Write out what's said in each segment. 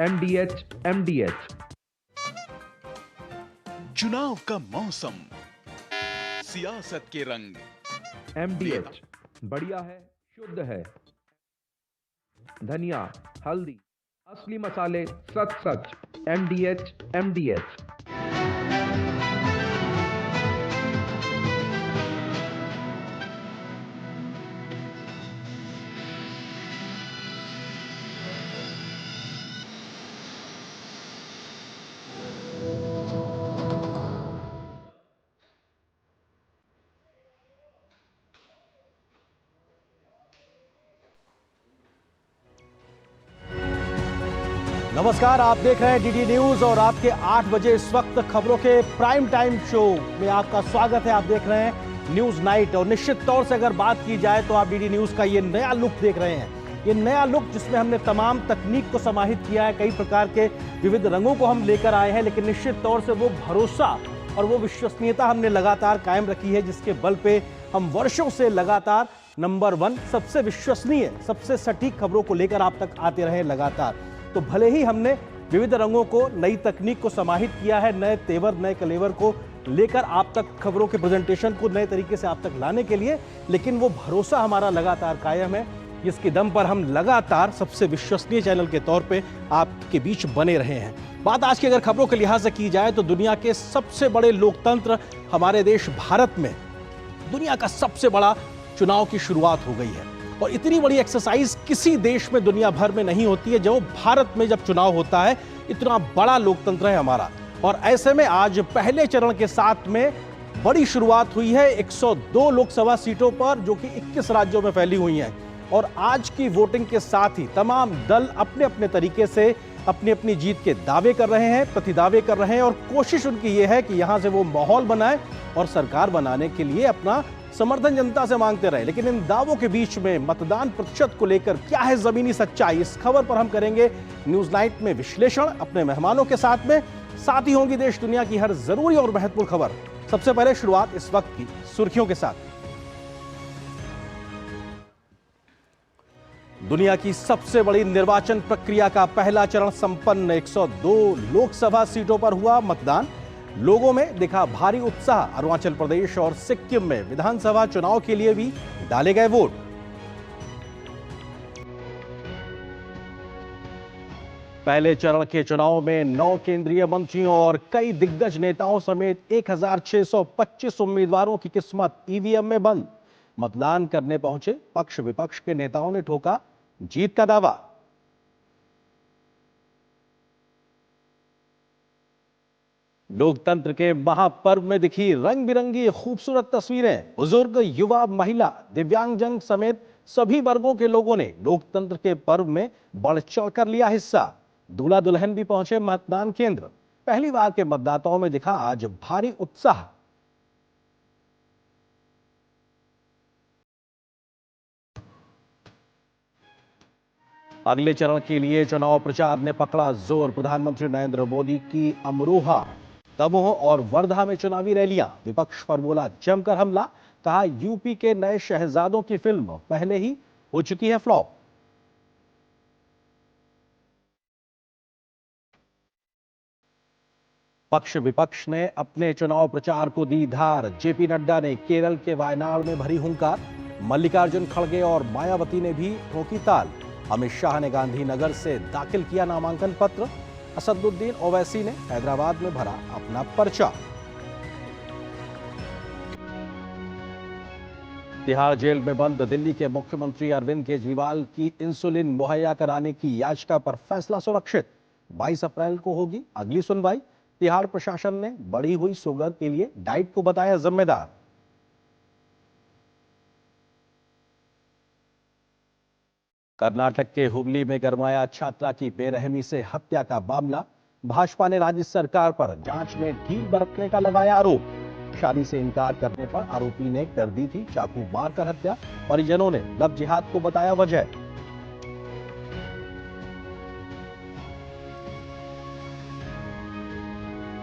एमडीएच एमडीएच। चुनाव का मौसम, सियासत के रंग। एमडीएच बढ़िया है, शुद्ध है। धनिया, हल्दी, असली मसाले, सच सच। एमडीएच एमडीएच। नमस्कार, आप देख रहे हैं डीडी न्यूज और आपके 8 बजे इस वक्त खबरों के प्राइम टाइम शो में आपका स्वागत है। आप देख रहे हैं न्यूज नाइट और निश्चित तौर से अगर बात की जाए तो आप डीडी न्यूज का ये नया लुक देख रहे हैं। ये नया लुक जिसमें हमने तमाम तकनीक को समाहित किया है, कई प्रकार के विविध रंगों को हम लेकर आए हैं, लेकिन निश्चित तौर से वो भरोसा और वो विश्वसनीयता हमने लगातार कायम रखी है, जिसके बल पे हम वर्षों से लगातार नंबर 1 सबसे विश्वसनीय, सबसे सटीक खबरों को लेकर आप तक आते रहे लगातार। तो भले ही हमने विविध रंगों को, नई तकनीक को समाहित किया है, नए तेवर, नए कलेवर को लेकर आप तक खबरों के प्रेजेंटेशन को नए तरीके से आप तक लाने के लिए, लेकिन वो भरोसा हमारा लगातार कायम है, जिसके दम पर हम लगातार सबसे विश्वसनीय चैनल के तौर पे आपके बीच बने रहे हैं। बात आज की अगर खबरों के लिहाज से की जाए तो दुनिया के सबसे बड़े लोकतंत्र हमारे देश भारत में दुनिया का सबसे बड़ा चुनाव की शुरुआत हो गई है और इतनी बड़ी एक्सरसाइज किसी देश में दुनिया भर में नहीं होती है जो भारत में जब चुनाव होता है। इतना बड़ा लोकतंत्र है हमारा और ऐसे में आज पहले चरण के साथ में बड़ी शुरुआत हुई है 102 लोकसभा सीटों पर, जो कि 21 राज्यों में फैली हुई हैं। और आज की वोटिंग के साथ ही तमाम दल अपने अपने तरीके से अपनी अपनी जीत के दावे कर रहे हैं, प्रतिदावे कर रहे हैं और कोशिश उनकी ये है कि यहां से वो माहौल बनाए और सरकार बनाने के लिए अपना समर्थन जनता से मांगते रहे। लेकिन इन दावों के बीच में मतदान प्रतिशत को लेकर क्या है जमीनी सच्चाई, इस खबर पर हम करेंगे न्यूज नाइट में विश्लेषण अपने मेहमानों के साथ में। साथ ही होंगी देश दुनिया की हर जरूरी और महत्वपूर्ण खबर। सबसे पहले शुरुआत इस वक्त की सुर्खियों के साथ। दुनिया की सबसे बड़ी निर्वाचन प्रक्रिया का पहला चरण संपन्न, 102 लोकसभा सीटों पर हुआ मतदान। लोगों में दिखा भारी उत्साह। अरुणाचल प्रदेश और सिक्किम में विधानसभा चुनाव के लिए भी डाले गए वोट। पहले चरण के चुनाव में 9 केंद्रीय मंत्रियों और कई दिग्गज नेताओं समेत 1625 उम्मीदवारों की किस्मत ईवीएम में बंद। मतदान करने पहुंचे पक्ष विपक्ष के नेताओं ने ठोका जीत का दावा। लोकतंत्र के महापर्व में दिखी रंग बिरंगी खूबसूरत तस्वीरें। बुजुर्ग, युवा, महिला, दिव्यांगजन समेत सभी वर्गों के लोगों ने लोकतंत्र के पर्व में बढ़ चढ़कर लिया हिस्सा। दूल्हा दुल्हन भी पहुंचे मतदान केंद्र। पहली बार के मतदाताओं में दिखा आज भारी उत्साह। अगले चरण के लिए चुनाव प्रचार ने पकड़ा जोर। प्रधानमंत्री नरेंद्र मोदी की अमरोहा, दमोह और वर्धा में चुनावी रैलियां। विपक्ष पर बोला जमकर हमला, कहा यूपी के नए शहजादों की फिल्म पहले ही हो चुकी है फ्लॉप। पक्ष विपक्ष ने अपने चुनाव प्रचार को दी धार। जेपी नड्डा ने केरल के वायनाड में भरी हुंकार। मल्लिकार्जुन खड़गे और मायावती ने भी ठोकी ताल। अमित शाह ने गांधीनगर से दाखिल किया नामांकन पत्र। असदुद्दीन ओवैसी ने हैदराबाद में भरा अपना पर्चा। तिहाड़ जेल में बंद दिल्ली के मुख्यमंत्री अरविंद केजरीवाल की इंसुलिन मुहैया कराने की याचिका पर फैसला सुरक्षित। 22 अप्रैल को होगी अगली सुनवाई। तिहाड़ प्रशासन ने बढ़ी हुई शुगर के लिए डाइट को बताया जिम्मेदार। कर्नाटक के हुबली में गरमाया छात्रा की बेरहमी से हत्या का मामला। भाजपा ने राज्य सरकार पर जांच में ढील बरतने का लगाया आरोप। शादी से इनकार करने पर आरोपी ने कर दी थी चाकू मारकर हत्या। परिजनों ने लव जिहाद को बताया वजह।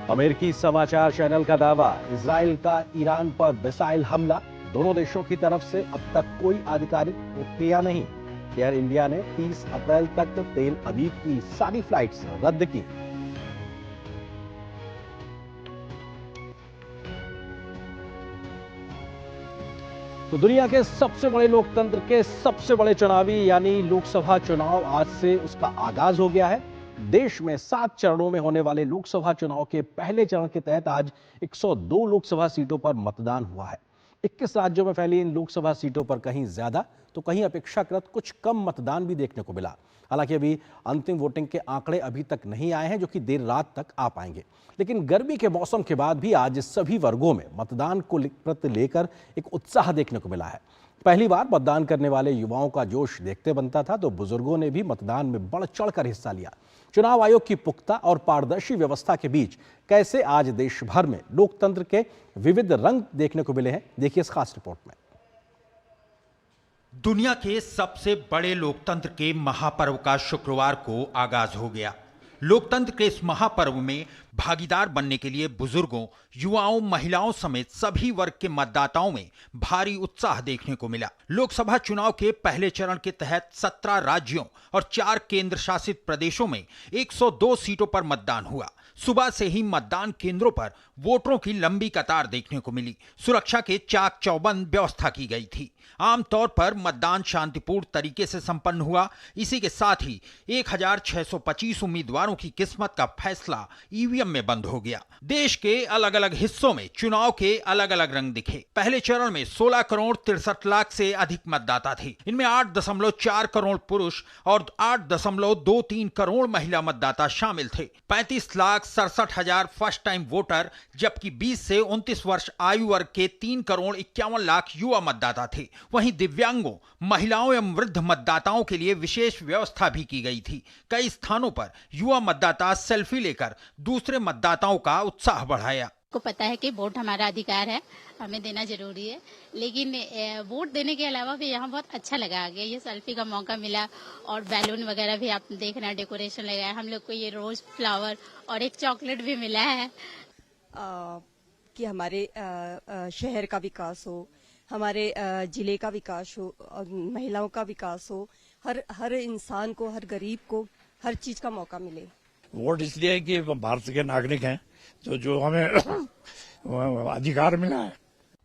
अमेरिकी समाचार चैनल का दावा, इजराइल का ईरान पर मिसाइल हमला। दोनों देशों की तरफ से अब तक कोई आधिकारिक प्रतिक्रिया नहीं। एयर इंडिया ने 30 अप्रैल तक तेल अवीव की सारी फ्लाइट्स रद्द की। तो दुनिया के सबसे बड़े लोकतंत्र के सबसे बड़े चुनावी यानी लोकसभा चुनाव आज से उसका आगाज हो गया है। देश में 7 चरणों में होने वाले लोकसभा चुनाव के पहले चरण के तहत आज 102 लोकसभा सीटों पर मतदान हुआ है। 21 राज्यों में फैली इन लोकसभा सीटों पर कहीं ज्यादा तो कहीं अपेक्षाकृत कुछ कम मतदान भी देखने को मिला। हालांकि अभी अंतिम वोटिंग के आंकड़े अभी तक नहीं आए हैं, जो कि देर रात तक आ पाएंगे। लेकिन गर्मी के मौसम के बाद भी आज सभी वर्गों में मतदान को प्रति लेकर एक उत्साह देखने को मिला है। पहली बार मतदान करने वाले युवाओं का जोश देखते बनता था, तो बुजुर्गों ने भी मतदान में बढ़ चढ़कर हिस्सा लिया। चुनाव आयोग की पुख्ता और पारदर्शी व्यवस्था के बीच कैसे आज देश भर में लोकतंत्र के विविध रंग देखने को मिले हैं, देखिए इस खास रिपोर्ट में। दुनिया के सबसे बड़े लोकतंत्र के महापर्व का शुक्रवार को आगाज हो गया। लोकतंत्र के इस महापर्व में भागीदार बनने के लिए बुजुर्गों, युवाओं, महिलाओं समेत सभी वर्ग के मतदाताओं में भारी उत्साह देखने को मिला। लोकसभा चुनाव के पहले चरण के तहत 17 राज्यों और 4 केंद्र शासित प्रदेशों में 102 सीटों पर मतदान हुआ। सुबह से ही मतदान केंद्रों पर वोटरों की लंबी कतार देखने को मिली। सुरक्षा के चाक चौबंद व्यवस्था की गई थी। आमतौर पर मतदान शांतिपूर्ण तरीके से संपन्न हुआ। इसी के साथ ही 1625 उम्मीदवारों की किस्मत का फैसला ईवीएम में बंद हो गया। देश के अलग अलग हिस्सों में चुनाव के अलग अलग रंग दिखे। पहले चरण में 16 करोड़ 63 लाख से अधिक मतदाता थे। इनमें 8.4 करोड़ पुरुष और 8.23 करोड़ महिला मतदाता शामिल थे। 35,67,000 फर्स्ट टाइम वोटर, जबकि 20 से 29 वर्ष आयु वर्ग के 3 करोड़ 51 लाख युवा मतदाता थे। वहीं दिव्यांगों, महिलाओं एवं वृद्ध मतदाताओं के लिए विशेष व्यवस्था भी की गई थी। कई स्थानों पर युवा मतदाता सेल्फी लेकर दूसरे मतदाताओं का उत्साह बढ़ाया। को पता है कि वोट हमारा अधिकार है, हमें देना जरूरी है, लेकिन वोट देने के अलावा भी यहाँ बहुत अच्छा लगा आगे ये सेल्फी का मौका मिला और बैलून वगैरह भी आप देख रहे हैं, डेकोरेशन लगा है। हम लोग को ये रोज फ्लावर और एक चॉकलेट भी मिला है कि हमारे शहर का विकास हो, हमारे जिले का विकास हो, महिलाओं का विकास हो, हर इंसान को, हर गरीब को हर चीज का मौका मिले। वोट इसलिए है कि भारत के नागरिक हैं, तो जो हमें अधिकार मिला है।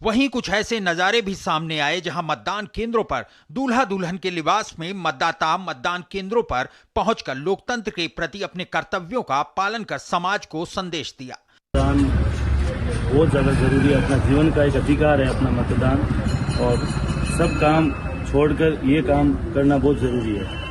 वहीं कुछ ऐसे नजारे भी सामने आए जहां मतदान केंद्रों पर दूल्हा दुल्हन के लिबास में मतदाता मतदान केंद्रों पर पहुंचकर लोकतंत्र के प्रति अपने कर्तव्यों का पालन कर समाज को संदेश दिया। मतदान बहुत ज्यादा जरूरी है, अपना जीवन का एक अधिकार है अपना मतदान, और सब काम छोड़कर ये काम करना बहुत जरूरी है।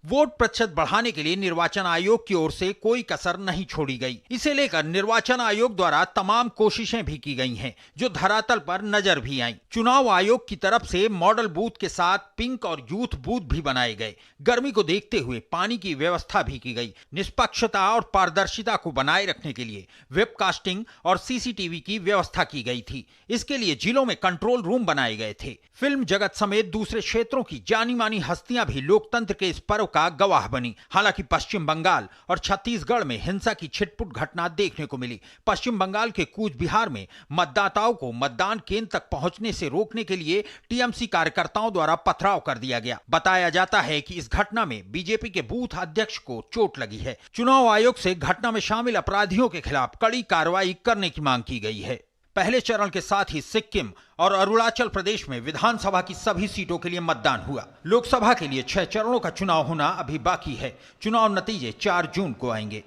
वोट प्रतिशत बढ़ाने के लिए निर्वाचन आयोग की ओर से कोई कसर नहीं छोड़ी गई। इसे लेकर निर्वाचन आयोग द्वारा तमाम कोशिशें भी की गई हैं, जो धरातल पर नजर भी आईं। चुनाव आयोग की तरफ से मॉडल बूथ के साथ पिंक और यूथ बूथ भी बनाए गए। गर्मी को देखते हुए पानी की व्यवस्था भी की गई। निष्पक्षता और पारदर्शिता को बनाए रखने के लिए वेबकास्टिंग और सीसीटीवी की व्यवस्था की गई थी। इसके लिए जिलों में कंट्रोल रूम बनाए गए थे। फिल्म जगत समेत दूसरे क्षेत्रों की जानी मानी हस्तियां भी लोकतंत्र के इस पर्व का गवाह बनी। हालांकि पश्चिम बंगाल और छत्तीसगढ़ में हिंसा की छिटपुट घटना देखने को मिली। पश्चिम बंगाल के कूच बिहार में मतदाताओं को मतदान केंद्र तक पहुंचने से रोकने के लिए टीएमसी कार्यकर्ताओं द्वारा पथराव कर दिया गया। बताया जाता है कि इस घटना में बीजेपी के बूथ अध्यक्ष को चोट लगी है। चुनाव आयोग से घटना में शामिल अपराधियों के खिलाफ कड़ी कार्रवाई करने की मांग की गई है। पहले चरण के साथ ही सिक्किम और अरुणाचल प्रदेश में विधानसभा की सभी सीटों के लिए मतदान हुआ। लोकसभा के लिए 6 चरणों का चुनाव होना अभी बाकी है। चुनाव नतीजे 4 जून को आएंगे।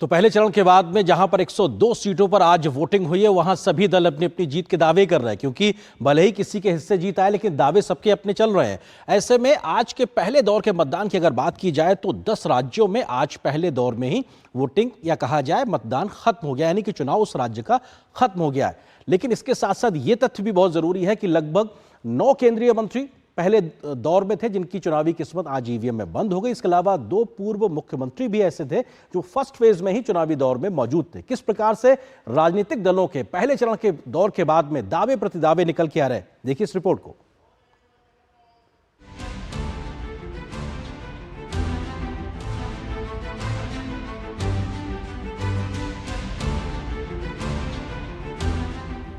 तो पहले चरण के बाद में जहां पर 102 सीटों पर आज वोटिंग हुई है, वहां सभी दल अपनी अपनी जीत के दावे कर रहे हैं, क्योंकि भले ही किसी के हिस्से जीत आए लेकिन दावे सबके अपने चल रहे हैं। ऐसे में आज के पहले दौर के मतदान की अगर बात की जाए तो 10 राज्यों में आज पहले दौर में ही वोटिंग या कहा जाए मतदान खत्म हो गया, यानी कि चुनाव उस राज्य का खत्म हो गया है। लेकिन इसके साथ साथ ये तथ्य भी बहुत जरूरी है कि लगभग 9 केंद्रीय मंत्री पहले दौर में थे जिनकी चुनावी किस्मत आज ईवीएम में बंद हो गई। इसके अलावा 2 पूर्व मुख्यमंत्री भी ऐसे थे जो फर्स्ट फेज में ही चुनावी दौर में मौजूद थे। किस प्रकार से राजनीतिक दलों के पहले चरण के दौर के बाद में दावे प्रतिदावे निकल के आ रहे हैं, देखिए इस रिपोर्ट को।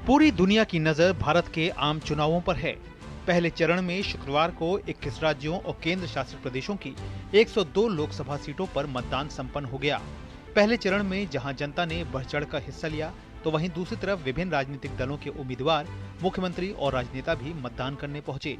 पूरी दुनिया की नजर भारत के आम चुनावों पर है। पहले चरण में शुक्रवार को 21 राज्यों और केंद्र शासित प्रदेशों की 102 लोकसभा सीटों पर मतदान संपन्न हो गया। पहले चरण में जहां जनता ने बढ़ चढ़कर हिस्सा लिया, तो वहीं दूसरी तरफ विभिन्न राजनीतिक दलों के उम्मीदवार, मुख्यमंत्री और राजनेता भी मतदान करने पहुंचे।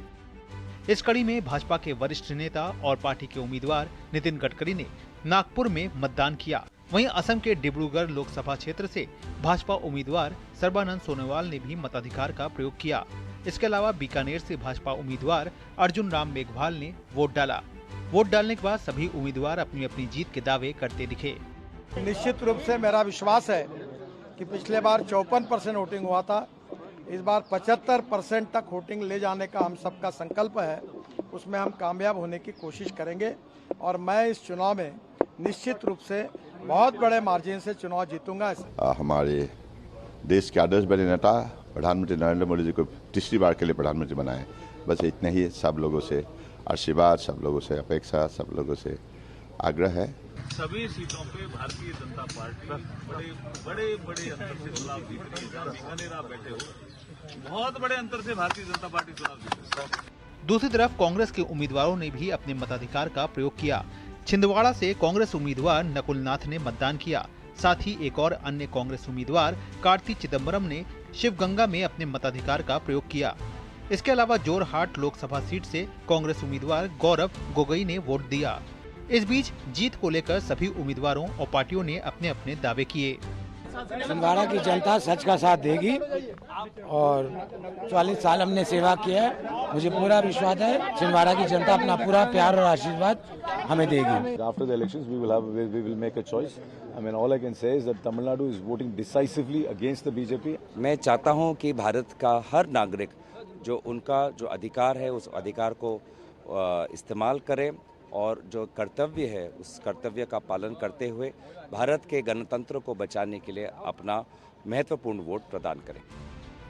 इस कड़ी में भाजपा के वरिष्ठ नेता और पार्टी के उम्मीदवार नितिन गडकरी ने नागपुर में मतदान किया। वहीं असम के डिब्रूगढ़ लोकसभा क्षेत्र से भाजपा उम्मीदवार सर्बानंद सोनोवाल ने भी मताधिकार का प्रयोग किया। इसके अलावा बीकानेर से भाजपा उम्मीदवार अर्जुन राम मेघवाल ने वोट डाला। वोट डालने के बाद सभी उम्मीदवार अपनी अपनी जीत के दावे करते दिखे। निश्चित रूप से मेरा विश्वास है कि पिछले बार 54% वोटिंग हुआ था, इस बार 75% तक वोटिंग ले जाने का हम सबका संकल्प है। उसमें हम कामयाब होने की कोशिश करेंगे और मैं इस चुनाव में निश्चित रूप से बहुत बड़े मार्जिन से चुनाव जीतूंगा। हमारे देश के आदर्श बड़े नेता प्रधानमंत्री नरेंद्र मोदी जी को तीसरी बार के लिए प्रधानमंत्री बनाए। बस इतना ही सब लोगों से आशीर्वाद, सब लोगों से अपेक्षा, सब लोगों से आग्रह है। सभी सीटों पे भारतीय जनता पार्टी बड़े अंतर से चुनाव जीत रही है। जहाँ बीकानेर आप बैठे हो, बहुत बड़े अंतर से भारतीय जनता पार्टी चुनाव जीत रही है। दूसरी तरफ कांग्रेस के उम्मीदवारों ने भी अपने मताधिकार का प्रयोग किया। छिंदवाड़ा से कांग्रेस उम्मीदवार नकुल नाथ ने मतदान किया। साथ ही एक और अन्य कांग्रेस उम्मीदवार कार्ति चिदम्बरम ने शिवगंगा में अपने मताधिकार का प्रयोग किया। इसके अलावा जोरहाट लोकसभा सीट से कांग्रेस उम्मीदवार गौरव गोगोई ने वोट दिया। इस बीच जीत को लेकर सभी उम्मीदवारों और पार्टियों ने अपने अपने दावे किए। छिंदवाड़ा की जनता सच का साथ देगी और 44 साल हमने सेवा किया है, मुझे पूरा विश्वास है छिंदवाड़ा की जनता अपना पूरा प्यार और आशीर्वाद हमें देगी। After the elections we will make a choice. I mean all I can say is that Tamil Nadu is voting decisively against the BJP. मैं चाहता हूं कि भारत का हर नागरिक जो उनका जो अधिकार है उस अधिकार को इस्तेमाल करे और जो कर्तव्य है उस कर्तव्य का पालन करते हुए भारत के गणतंत्र को बचाने के लिए अपना महत्वपूर्ण वोट प्रदान करें।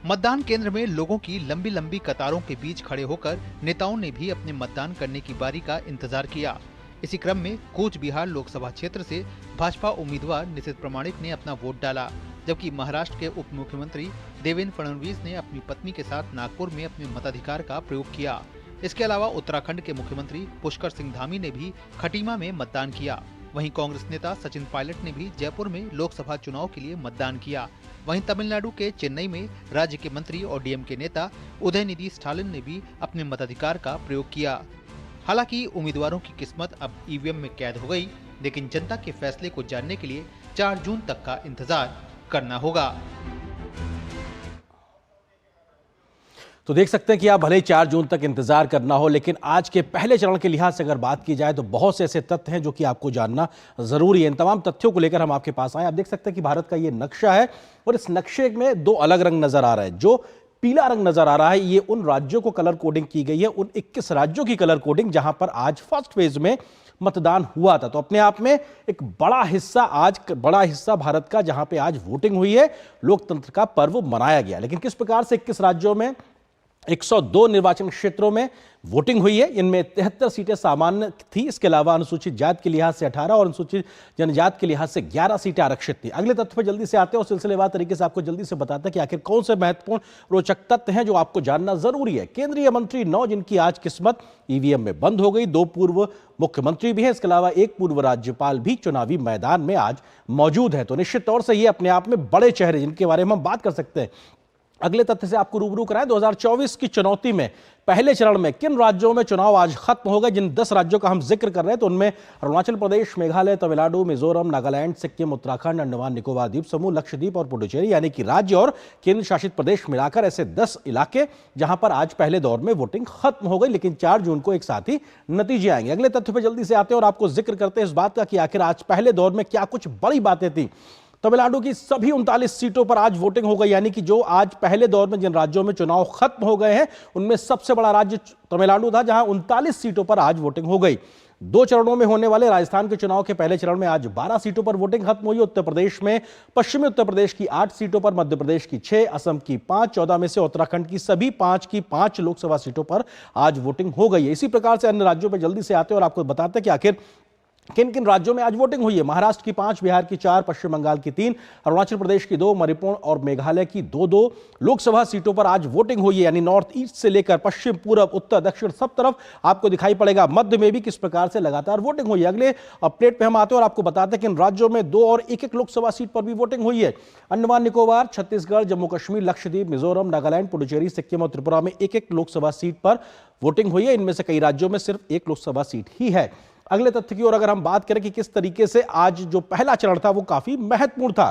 मतदान केंद्र में लोगों की लंबी लंबी कतारों के बीच खड़े होकर नेताओं ने भी अपने मतदान करने की बारी का इंतजार किया। इसी क्रम में कूच बिहार लोकसभा क्षेत्र से भाजपा उम्मीदवार निशित प्रामाणिक ने अपना वोट डाला, जबकि महाराष्ट्र के उप मुख्यमंत्री देवेंद्र फडणवीस ने अपनी पत्नी के साथ नागपुर में अपने मताधिकार का प्रयोग किया। इसके अलावा उत्तराखंड के मुख्यमंत्री पुष्कर सिंह धामी ने भी खटीमा में मतदान किया। वहीं कांग्रेस नेता सचिन पायलट ने भी जयपुर में लोकसभा चुनाव के लिए मतदान किया। वहीं तमिलनाडु के चेन्नई में राज्य के मंत्री और डीएमके नेता उदयनिधि स्टालिन ने भी अपने मताधिकार का प्रयोग किया। हालांकि उम्मीदवारों की किस्मत अब ईवीएम में कैद हो गई, लेकिन जनता के फैसले को जानने के लिए 4 जून तक का इंतजार करना होगा। तो देख सकते हैं कि आप भले ही 4 जून तक इंतजार करना हो, लेकिन आज के पहले चरण के लिहाज से अगर बात की जाए तो बहुत से ऐसे तथ्य हैं जो कि आपको जानना जरूरी है। इन तमाम तथ्यों को लेकर हम आपके पास आए। आप देख सकते हैं कि भारत का ये नक्शा है और इस नक्शे में 2 अलग रंग नजर आ रहा है। जो पीला रंग नजर आ रहा है ये उन राज्यों को कलर कोडिंग की गई है, उन 21 राज्यों की कलर कोडिंग जहां पर आज फर्स्ट फेज में मतदान हुआ था। तो अपने आप में एक बड़ा हिस्सा भारत का जहां पे आज वोटिंग हुई है, लोकतंत्र का पर्व मनाया गया। लेकिन किस प्रकार से 21 राज्यों में 102 निर्वाचन क्षेत्रों में वोटिंग हुई है, इनमें 73 सीटें सामान्य थी। इसके अलावा अनुसूचित जाति के लिहाज से 18 और अनुसूचित जनजाति के लिहाज से 11 सीटें आरक्षित थी। अगले तथ्य पर जल्दी से आते हैं और सिलसिलेवार तरीके से आपको जल्दी से बताते हैं कि आखिर कौन से महत्वपूर्ण रोचक तथ्य हैं जो आपको जानना जरूरी है। केंद्रीय मंत्री 9 जिनकी आज किस्मत ईवीएम में बंद हो गई, 2 पूर्व मुख्यमंत्री भी हैं, इसके अलावा 1 पूर्व राज्यपाल भी चुनावी मैदान में आज मौजूद है। तो निश्चित तौर से ये अपने आप में बड़े चेहरे जिनके बारे में हम बात कर सकते हैं। अगले तथ्य से आपको रूबरू कराएं, 2024 की चुनौती में पहले चरण में किन राज्यों में चुनाव आज खत्म हो गए। जिन 10 राज्यों का हम जिक्र कर रहे हैं तो उनमें अरुणाचल प्रदेश, मेघालय, तमिलनाडु, मिजोरम, नागालैंड, सिक्किम, उत्तराखंड, अंडमान निकोबार द्वीप समूह, लक्षद्वीप और पुडुचेरी, यानी कि राज्य और केंद्र शासित प्रदेश मिलाकर ऐसे 10 इलाके जहां पर आज पहले दौर में वोटिंग खत्म हो गई, लेकिन 4 जून को एक साथ ही नतीजे आएंगे। अगले तथ्य पर जल्दी से आते हैं और आपको जिक्र करते हैं इस बात का कि आखिर आज पहले दौर में क्या कुछ बड़ी बातें थी। तमिलनाडु की सभी 39 सीटों पर आज वोटिंग हो गई, यानी कि जो आज पहले दौर में जिन राज्यों में चुनाव खत्म हो गए हैं उनमें सबसे बड़ा राज्य तमिलनाडु था, जहां 39 सीटों पर आज वोटिंग हो गई। 2 चरणों में होने वाले राजस्थान के चुनाव के पहले चरण में आज 12 सीटों पर वोटिंग खत्म हुई। उत्तर प्रदेश में पश्चिमी उत्तर प्रदेश की 8 सीटों पर, मध्य प्रदेश की 6, असम की 5, 14 में से उत्तराखंड की सभी 5 की 5 लोकसभा सीटों पर आज वोटिंग हो गई है। इसी प्रकार से अन्य राज्यों पर जल्दी से आते हैं और आपको बताते हैं कि आखिर किन किन राज्यों में आज वोटिंग हुई है? महाराष्ट्र की 5, बिहार की 4, पश्चिम बंगाल की 3, अरुणाचल प्रदेश की 2, मणिपुर और मेघालय की 2-2 लोकसभा सीटों पर आज वोटिंग हुई है। यानी नॉर्थ ईस्ट से लेकर पश्चिम, पूर्व, उत्तर, दक्षिण सब तरफ आपको दिखाई पड़ेगा। मध्य में भी किस प्रकार से लगातार वोटिंग हुई है। अगले अपडेट पे हम आते हैं और आपको बताते हैं कि इन राज्यों में 2 और 1-1 लोकसभा सीट पर भी वोटिंग हुई है। अंडमान निकोबार, छत्तीसगढ़, जम्मू कश्मीर, लक्षद्वीप, मिजोरम, नागालैंड, पुडुचेरी, सिक्किम और त्रिपुरा में 1-1 लोकसभा सीट पर वोटिंग हुई है। इनमें से कई राज्यों में सिर्फ 1 लोकसभा सीट ही है। अगले तथ्य की ओर अगर हम बात करें कि किस तरीके से आज जो पहला चरण था वो काफी महत्वपूर्ण था।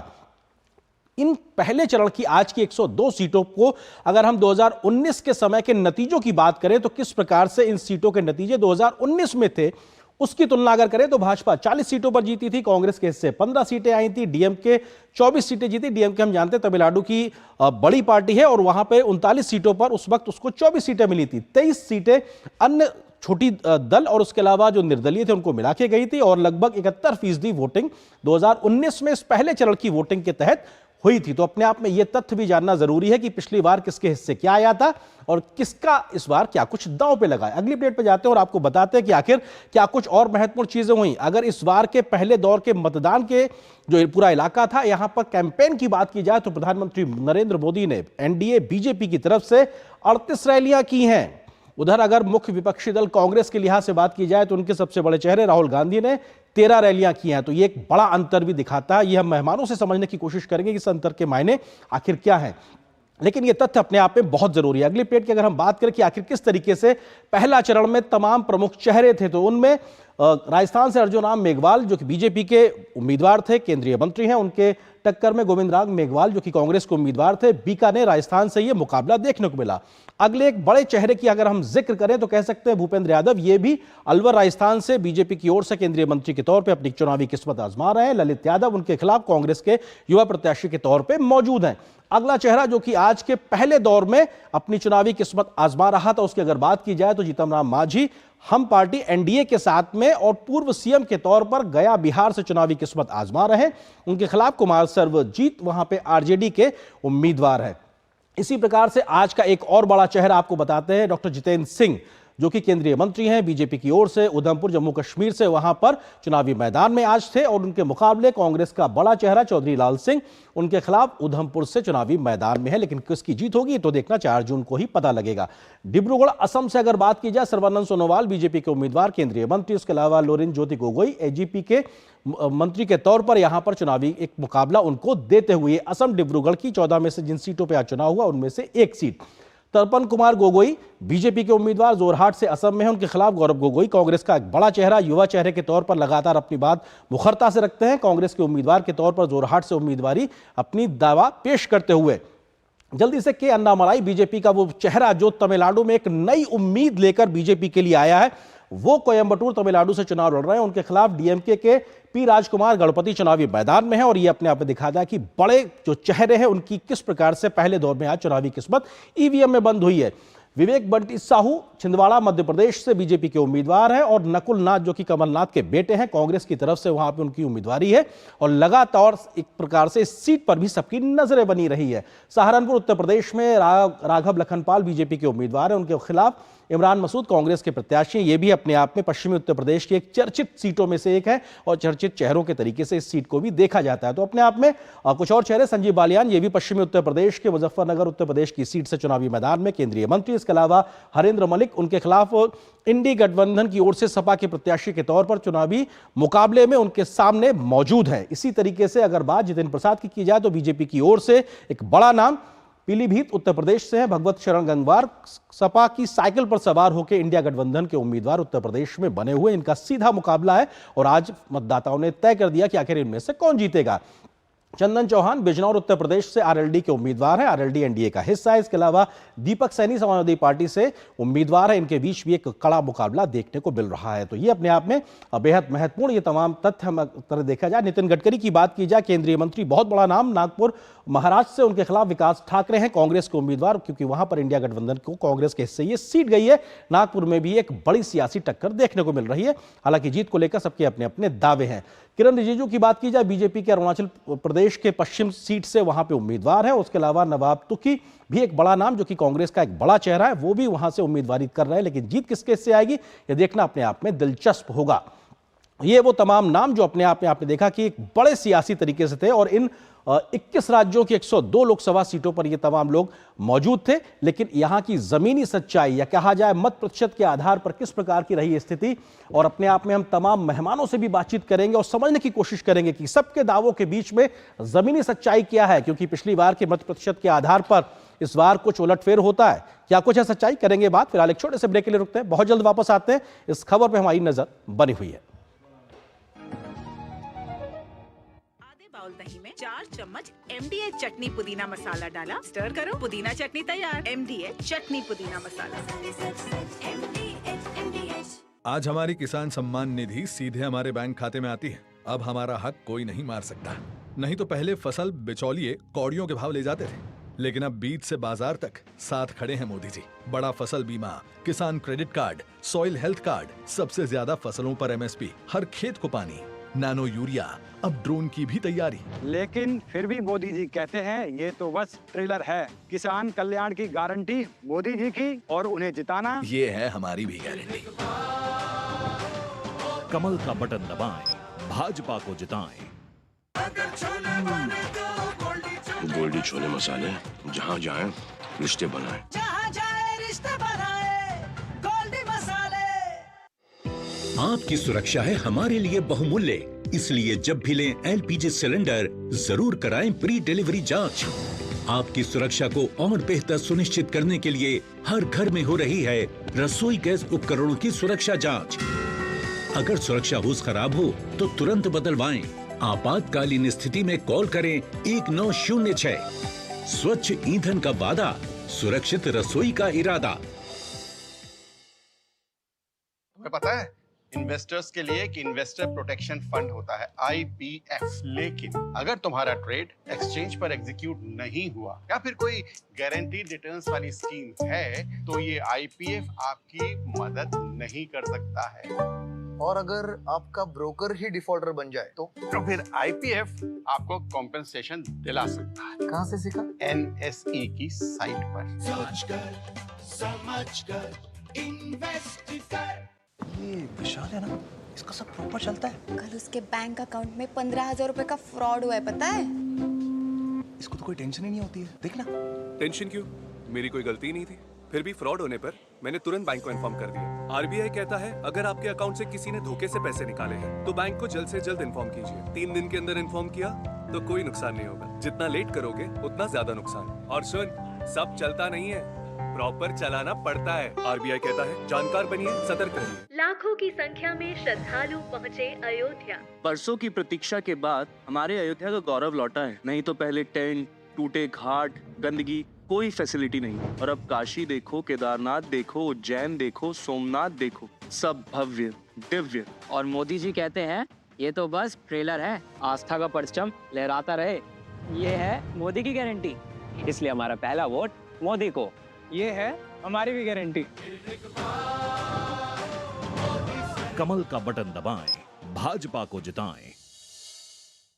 इन पहले चरण की आज की 102 सीटों को अगर हम 2019 के समय के नतीजों की बात करें तो किस प्रकार से इन सीटों के नतीजे 2019 में थे उसकी तुलना अगर करें तो भाजपा 40 सीटों पर जीती थी, कांग्रेस के हिस्से 15 सीटें आई थी, डीएमके 24 सीटें जीती। डीएमके हम जानते हैं तमिलनाडु की बड़ी पार्टी है और वहां पे 39 सीटों पर उस वक्त उसको 24 सीटें मिली थी। 23 सीटें अन्य छोटी दल और उसके अलावा जो निर्दलीय थे उनको मिला के गई थी और लगभग 71% वोटिंग 2019 में इस पहले चरण की वोटिंग के तहत हुई थी। तो अपने आप में यह तथ्य भी जानना जरूरी है कि पिछली बार किसके हिस्से क्या आया था और किसका इस बार क्या कुछ दांव पे लगा है। अगली प्लेट पे जाते हैं और आपको बताते हैं कि आखिर क्या कुछ और महत्वपूर्ण चीजें हुई। अगर इस बार के पहले दौर के मतदान के जो पूरा इलाका था यहां पर कैंपेन की बात की जाए तो प्रधानमंत्री नरेंद्र मोदी ने एनडीए बीजेपी की तरफ से 38 रैलियां की हैं। उधर अगर मुख्य विपक्षी दल कांग्रेस के लिहाज से बात की जाए तो उनके सबसे बड़े चेहरे राहुल गांधी ने 13 रैलियां की हैं। तो ये एक बड़ा अंतर भी दिखाता है। ये हम मेहमानों से समझने की कोशिश करेंगे कि इस अंतर के मायने आखिर क्या है, लेकिन ये तथ्य अपने आप में बहुत जरूरी है। अगली प्लेट की अगर हम बात करें कि आखिर किस तरीके से पहला चरण में तमाम प्रमुख चेहरे थे तो उनमें राजस्थान से अर्जुन राम मेघवाल जो कि बीजेपी के उम्मीदवार थे, केंद्रीय मंत्री हैं, उनके टक्कर में गोविंद राम मेघवाल जो कि कांग्रेस के उम्मीदवार थे। बीकानेर राजस्थान से यह मुकाबला देखने को मिला। अगले एक बड़े चेहरे की अगर हम जिक्र करें तो कह सकते हैं भूपेंद्र यादव, ये भी अलवर राजस्थान से बीजेपी की ओर से केंद्रीय मंत्री के तौर पर अपनी चुनावी किस्मत आजमा रहे हैं। ललित यादव उनके खिलाफ कांग्रेस के युवा प्रत्याशी के तौर पर मौजूद हैं। अगला चेहरा जो कि आज के पहले दौर में अपनी चुनावी किस्मत आजमा रहा था उसकी अगर बात की जाए तो जीतन राम मांझी हम पार्टी एनडीए के साथ में और पूर्व सीएम के तौर पर गया बिहार से चुनावी किस्मत आजमा रहे। उनके खिलाफ कुमार सर्वजीत वहां पे आरजेडी के उम्मीदवार हैं। इसी प्रकार से आज का एक और बड़ा चेहरा आपको बताते हैं डॉक्टर जितेंद्र सिंह जो कि केंद्रीय मंत्री हैं बीजेपी की ओर से, उधमपुर जम्मू कश्मीर से वहां पर चुनावी मैदान में आज थे और उनके मुकाबले कांग्रेस का बड़ा चेहरा चौधरी लाल सिंह उनके खिलाफ उधमपुर से चुनावी मैदान में है। लेकिन किसकी जीत होगी तो देखना 4 जून को ही पता लगेगा। डिब्रूगढ़ असम से अगर बात की जाए सर्बानंद सोनोवाल बीजेपी के उम्मीदवार, केंद्रीय मंत्री, उसके अलावा लोरिन ज्योति गोगोई एजीपी के मंत्री के तौर पर यहां पर चुनावी एक मुकाबला उनको देते हुए असम डिब्रूगढ़ की 14 में से जिन सीटों पर आज चुनाव हुआ उनमें से एक सीट तर्पण कुमार गोगोई बीजेपी के उम्मीदवार जोरहाट से असम में है, उनके खिलाफ गौरव गोगोई कांग्रेस का एक बड़ा चेहरा, युवा चेहरे के तौर पर लगातार अपनी बात मुखरता से रखते हैं। कांग्रेस के उम्मीदवार के तौर पर जोरहाट से उम्मीदवारी अपनी दावा पेश करते हुए जल्दी से के अन्नामलाई बीजेपी का वो चेहरा जो तमिलनाडु में एक नई उम्मीद लेकर बीजेपी के लिए आया है, वो कोयंबटूर तमिलनाडु से चुनाव लड़ रहे हैं। उनके खिलाफ डीएमके के पी राजकुमार गणपति चुनावी मैदान में है और ये अपने आप में दिखाता है कि बड़े जो चेहरे हैं उनकी किस प्रकार से पहले दौर में आज चुनावी किस्मत ईवीएम में बंद हुई है। विवेक बंटी साहू छिंदवाड़ा मध्य प्रदेश से बीजेपी के उम्मीदवार हैं और नकुल नाथ जो कि कमलनाथ के बेटे हैं कांग्रेस की तरफ से वहां पे उनकी उम्मीदवारी है और लगातार एक प्रकार से इस सीट पर भी सबकी नजरें बनी रही है। सहारनपुर उत्तर प्रदेश में राघव लखनपाल बीजेपी के उम्मीदवार हैं, उनके खिलाफ इमरान मसूद कांग्रेस के प्रत्याशी। ये भी अपने आप में पश्चिमी उत्तर प्रदेश की एक चर्चित सीटों में से एक है और चर्चित चेहरों के तरीके से इस सीट को भी देखा जाता है। तो अपने आप में कुछ और चेहरे, संजीव बालियान ये भी पश्चिमी उत्तर प्रदेश के मुजफ्फरनगर उत्तर प्रदेश की सीट से चुनावी मैदान में केंद्रीय मंत्री, इसके अलावा हरेंद्र मलिक उनके खिलाफ इंडी गठबंधन की ओर से सपा के प्रत्याशी के तौर पर चुनावी मुकाबले में उनके सामने मौजूद है। इसी तरीके से अगर बात जितेंद्र प्रसाद की जाए तो बीजेपी की ओर से एक बड़ा नाम पीलीभीत उत्तर प्रदेश से है भगवत शरण गंगवार, सपा की साइकिल पर सवार होकर इंडिया गठबंधन के उम्मीदवार उत्तर प्रदेश में बने हुए, इनका सीधा मुकाबला है और आज मतदाताओं ने तय कर दिया कि आखिर इनमें से कौन जीतेगा। चंदन चौहान बिजनौर उत्तर प्रदेश से आरएलडी के उम्मीदवार हैं, आरएलडी एनडीए का हिस्सा है। इसके अलावा दीपक सैनी समाजवादी पार्टी से उम्मीदवार है, इनके बीच भी एक कड़ा मुकाबला देखने को मिल रहा है। तो ये अपने आप में बेहद महत्वपूर्ण ये तमाम तथ्य हम तरह देखा जाए। नितिन गडकरी की बात की जाए, केंद्रीय मंत्री, बहुत बड़ा नाम, नागपुर महाराष्ट्र से उनके खिलाफ विकास ठाकरे हैं कांग्रेस के उम्मीदवार, क्योंकि वहां पर इंडिया गठबंधन को कांग्रेस के हिस्से ये सीट गई है। नागपुर में भी एक बड़ी सियासी टक्कर देखने को मिल रही है, हालांकि जीत को लेकर सबके अपने अपने दावे हैं। किरण रिजिजू की बात की जाए, बीजेपी के अरुणाचल प्रदेश के पश्चिम सीट से वहां पे उम्मीदवार है। उसके अलावा नवाब तुकी भी एक बड़ा नाम जो कि कांग्रेस का एक बड़ा चेहरा है, वो भी वहां से उम्मीदवारी कर रहे हैं, लेकिन जीत किसके से आएगी ये देखना अपने आप में दिलचस्प होगा। ये वो तमाम नाम जो अपने आप में आपने देखा कि एक बड़े सियासी तरीके से थे और इन 21 राज्यों की 102 लोकसभा सीटों पर ये तमाम लोग मौजूद थे। लेकिन यहां की जमीनी सच्चाई या कहा जाए मत प्रतिशत के आधार पर किस प्रकार की रही स्थिति, और अपने आप में हम तमाम मेहमानों से भी बातचीत करेंगे और समझने की कोशिश करेंगे कि सबके दावों के बीच में जमीनी सच्चाई क्या है, क्योंकि पिछली बार के मत प्रतिशत के आधार पर इस बार कुछ उलटफेर होता है। क्या कुछ है सच्चाई, करेंगे बात। फिलहाल एक छोटे से ब्रेक के लिए रुकते हैं, बहुत जल्द वापस आते हैं। इस खबर पर हमारी नजर बनी हुई है। बाउल दही में 4 चम्मच MDH चटनी पुदीना मसाला डाला, स्टर करो, पुदीना चटनी तैयार। MDH चटनी पुदीना मसाला। आज हमारी किसान सम्मान निधि सीधे हमारे बैंक खाते में आती है। अब हमारा हक कोई नहीं मार सकता। नहीं तो पहले फसल बिचौलिए कौड़ियों के भाव ले जाते थे, लेकिन अब बीज से बाजार तक साथ खड़े हैं मोदी जी। बड़ा फसल बीमा, किसान credit card, soil health card, सबसे ज्यादा फसलों पर MSP, हर खेत को पानी, नैनो यूरिया, अब ड्रोन की भी तैयारी। लेकिन फिर भी मोदी जी कहते हैं ये तो बस ट्रेलर है। किसान कल्याण की गारंटी मोदी जी की, और उन्हें जिताना ये है हमारी भी गारंटी। कमल का बटन दबाएं, भाजपा को जिताएं। गोल्डी छोले मसाले, जहाँ जाएं रिश्ते बनाएं। जहाँ जाए रिश्ते बनाए, गोल्डी मसाले। आपकी सुरक्षा है हमारे लिए बहुमूल्य, इसलिए जब भी लें LPG सिलेंडर जरूर कराएं प्री डिलीवरी जांच। आपकी सुरक्षा को और बेहतर सुनिश्चित करने के लिए हर घर में हो रही है रसोई गैस उपकरणों की सुरक्षा जांच। अगर सुरक्षा होस खराब हो तो तुरंत बदलवाएं। आपातकालीन स्थिति में कॉल करें 1906। स्वच्छ ईंधन का वादा, सुरक्षित रसोई का इरादा। तुम्हें पता है इन्वेस्टर्स के लिए कि इन्वेस्टर प्रोटेक्शन फंड होता है IPF, लेकिन अगर तुम्हारा ट्रेड एक्सचेंज पर एग्जीक्यूट नहीं हुआ या फिर कोई गारंटीड रिटर्न्स वाली स्कीम है तो ये IPF आपकी मदद नहीं कर सकता है। और अगर आपका ब्रोकर ही डिफॉल्टर बन जाए तो फिर IPF आपको कॉम्पेंसेशन दिला सकता है। कहाँ से सीखा? NSE की साइट पर। समझ कर इन्वेस्ट कर। ये विशाल है ना, इसका सब प्रॉपर चलता है। कल उसके बैंक अकाउंट में 15,000 रुपए का फ्रॉड हुआ है, पता है? इसको तो कोई टेंशन ही नहीं होती है, देखना। टेंशन क्यों? मेरी कोई गलती नहीं थी। फिर भी फ्रॉड होने पर मैंने तुरंत बैंक को इन्फॉर्म कर दिया। RBI कहता है अगर आपके अकाउंट से किसी ने धोखे से पैसे निकाले हैं तो बैंक को जल्द से जल्द इन्फॉर्म कीजिए। 3 दिन के अंदर इन्फॉर्म किया तो कोई नुकसान नहीं होगा। जितना लेट करोगे उतना ज्यादा नुकसान। और सुन, सब चलता नहीं है, प्रॉपर चलाना पड़ता है। RBI कहता है जानकार बनिए, सतर्क रहिए। लाखों की संख्या में श्रद्धालु पहुँचे अयोध्या। बरसों की प्रतीक्षा के बाद हमारे अयोध्या का गौरव लौटा है। नहीं तो पहले टेंट, टूटे घाट, गंदगी, कोई फैसिलिटी नहीं। और अब काशी देखो, केदारनाथ देखो, उज्जैन देखो, सोमनाथ देखो, सब भव्य दिव्य। और मोदी जी कहते हैं ये तो बस ट्रेलर है, आस्था का परचम लहराता रहे। ये है मोदी की गारंटी, इसलिए हमारा पहला वोट मोदी को। ये है हमारी भी गारंटी। कमल का बटन दबाएं, भाजपा को जिताएं।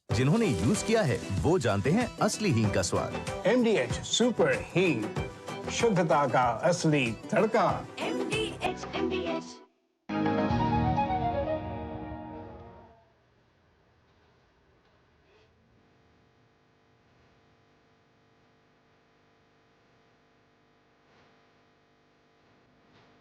जिन्होंने यूज किया है वो जानते हैं असली हींग का स्वाद। MDH सुपर हींग, शुद्धता का असली तड़का। MDH।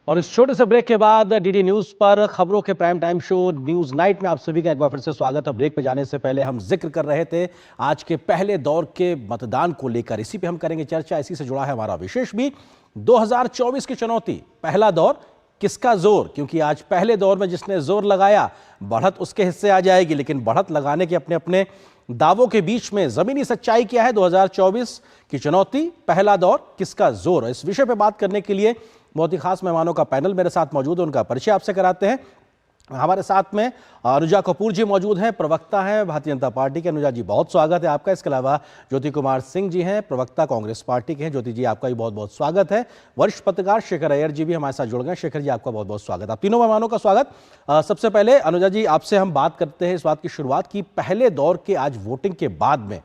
और इस छोटे से ब्रेक के बाद DD न्यूज पर खबरों के prime time show news night में आप सभी का एक बार फिर से स्वागत है। ब्रेक पे जाने से पहले हम जिक्र कर रहे थे आज के पहले दौर के मतदान को लेकर, इसी पे हम करेंगे चर्चा। इसी से जुड़ा है हमारा विशेष भी 2024 की चुनौती, पहला दौर किसका जोर, क्योंकि आज पहले दौर में जिसने जोर लगाया बढ़त उसके हिस्से आ जाएगी, लेकिन बढ़त लगाने के अपने अपने दावों के बीच में जमीनी सच्चाई क्या है। 2024 की चुनौती, पहला दौर किसका जोर, इस विषय पे बात करने के लिए बहुत ही खास मेहमानों का पैनल मेरे साथ मौजूद है, उनका परिचय आपसे कराते हैं। हमारे साथ में अनुजा कपूर जी मौजूद हैं, प्रवक्ता हैं भारतीय जनता पार्टी के। अनुजा जी बहुत स्वागत है आपका। इसके अलावा ज्योति कुमार सिंह जी हैं, प्रवक्ता कांग्रेस पार्टी के हैं। ज्योति जी आपका भी बहुत बहुत स्वागत है। वरिष्ठ पत्रकार शेखर अय्यर जी भी हमारे साथ जुड़ गए। शेखर जी आपका बहुत बहुत स्वागत। आप तीनों मेहमानों का स्वागत। सबसे पहले अनुजा जी आपसे हम बात करते हैं इस बात की शुरुआत की पहले दौर के आज वोटिंग के बाद में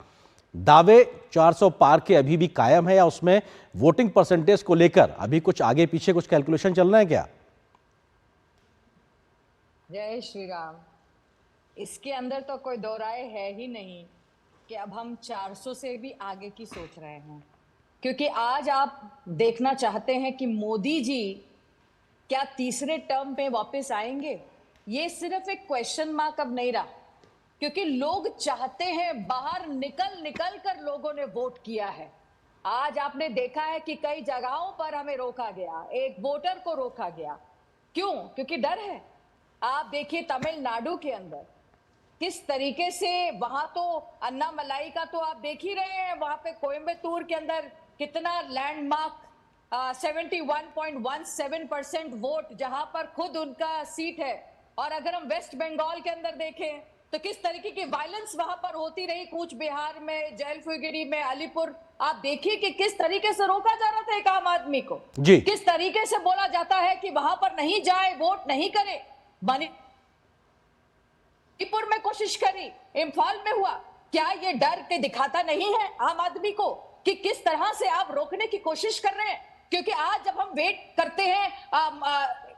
दावे 400 पार के अभी भी कायम है, या उसमें वोटिंग परसेंटेज को लेकर अभी कुछ आगे पीछे कुछ कैलकुलेशन चल रहे हैं क्या? जय श्री राम। इसके अंदर तो कोई दो राय है ही नहीं कि अब हम 400 से भी आगे की सोच रहे हैं, क्योंकि आज आप देखना चाहते हैं कि मोदी जी क्या तीसरे टर्म पे वापस आएंगे। ये सिर्फ एक क्वेश्चन मार्क अब नहीं रहा, क्योंकि लोग चाहते हैं, बाहर निकल कर लोगों ने वोट किया है। आज आपने देखा है कि कई जगहों पर हमें रोका गया, एक वोटर को रोका गया। क्यों? क्योंकि डर है। आप देखिए तमिलनाडु के अंदर किस तरीके से, वहां तो अन्नामलाई का तो आप देख ही रहे हैं, वहां पे कोयम्बतूर के अंदर कितना लैंडमार्क 71.17% वोट, जहां पर खुद उनका सीट है। और अगर हम वेस्ट बंगाल के अंदर देखें तो किस तरीके की वायलेंस वहां पर होती रही, कूच बिहार में, जैलफुगुरी में, अलीपुर। आप देखिए कि किस तरीके से रोका जा रहा था एक आम आदमी को, किस तरीके से बोला जाता है कि वहां पर नहीं जाए, वोट नहीं करे। मणिपुर में कोशिश करी, इम्फाल में हुआ। क्या ये डर के दिखाता नहीं है आम आदमी को कि किस तरह से आप रोकने की कोशिश कर रहे हैं? क्योंकि आज जब हम वेट करते हैं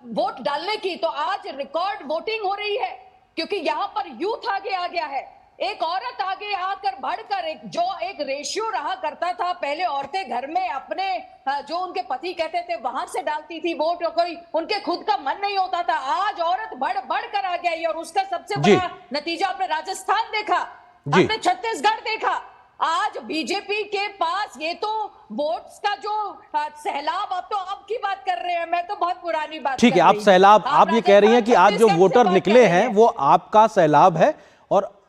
वोट डालने की, तो आज रिकॉर्ड वोटिंग हो रही है, क्योंकि यहाँ पर यूथ आगे आ गया है। एक औरत आगे आकर बढ़कर, जो एक रेशियो रहा करता था, पहले औरतें घर में अपने जो उनके पति कहते थे वहां से डालती थी वोट, और कोई उनके खुद का मन नहीं होता था। आज औरत बढ़ कर आ गई, और उसका सबसे बड़ा नतीजा आपने राजस्थान देखा, आपने छत्तीसगढ़ देखा। आज बीजेपी के पास ये तो वोट्स का जो सैलाब, आप तो अब की बात कर रहे हैं, मैं तो बहुत पुरानी बात ठीक है। आप सैलाब, आप ये कह रही हैं कि आज जो वोटर निकले हैं वो आपका सैलाब है। और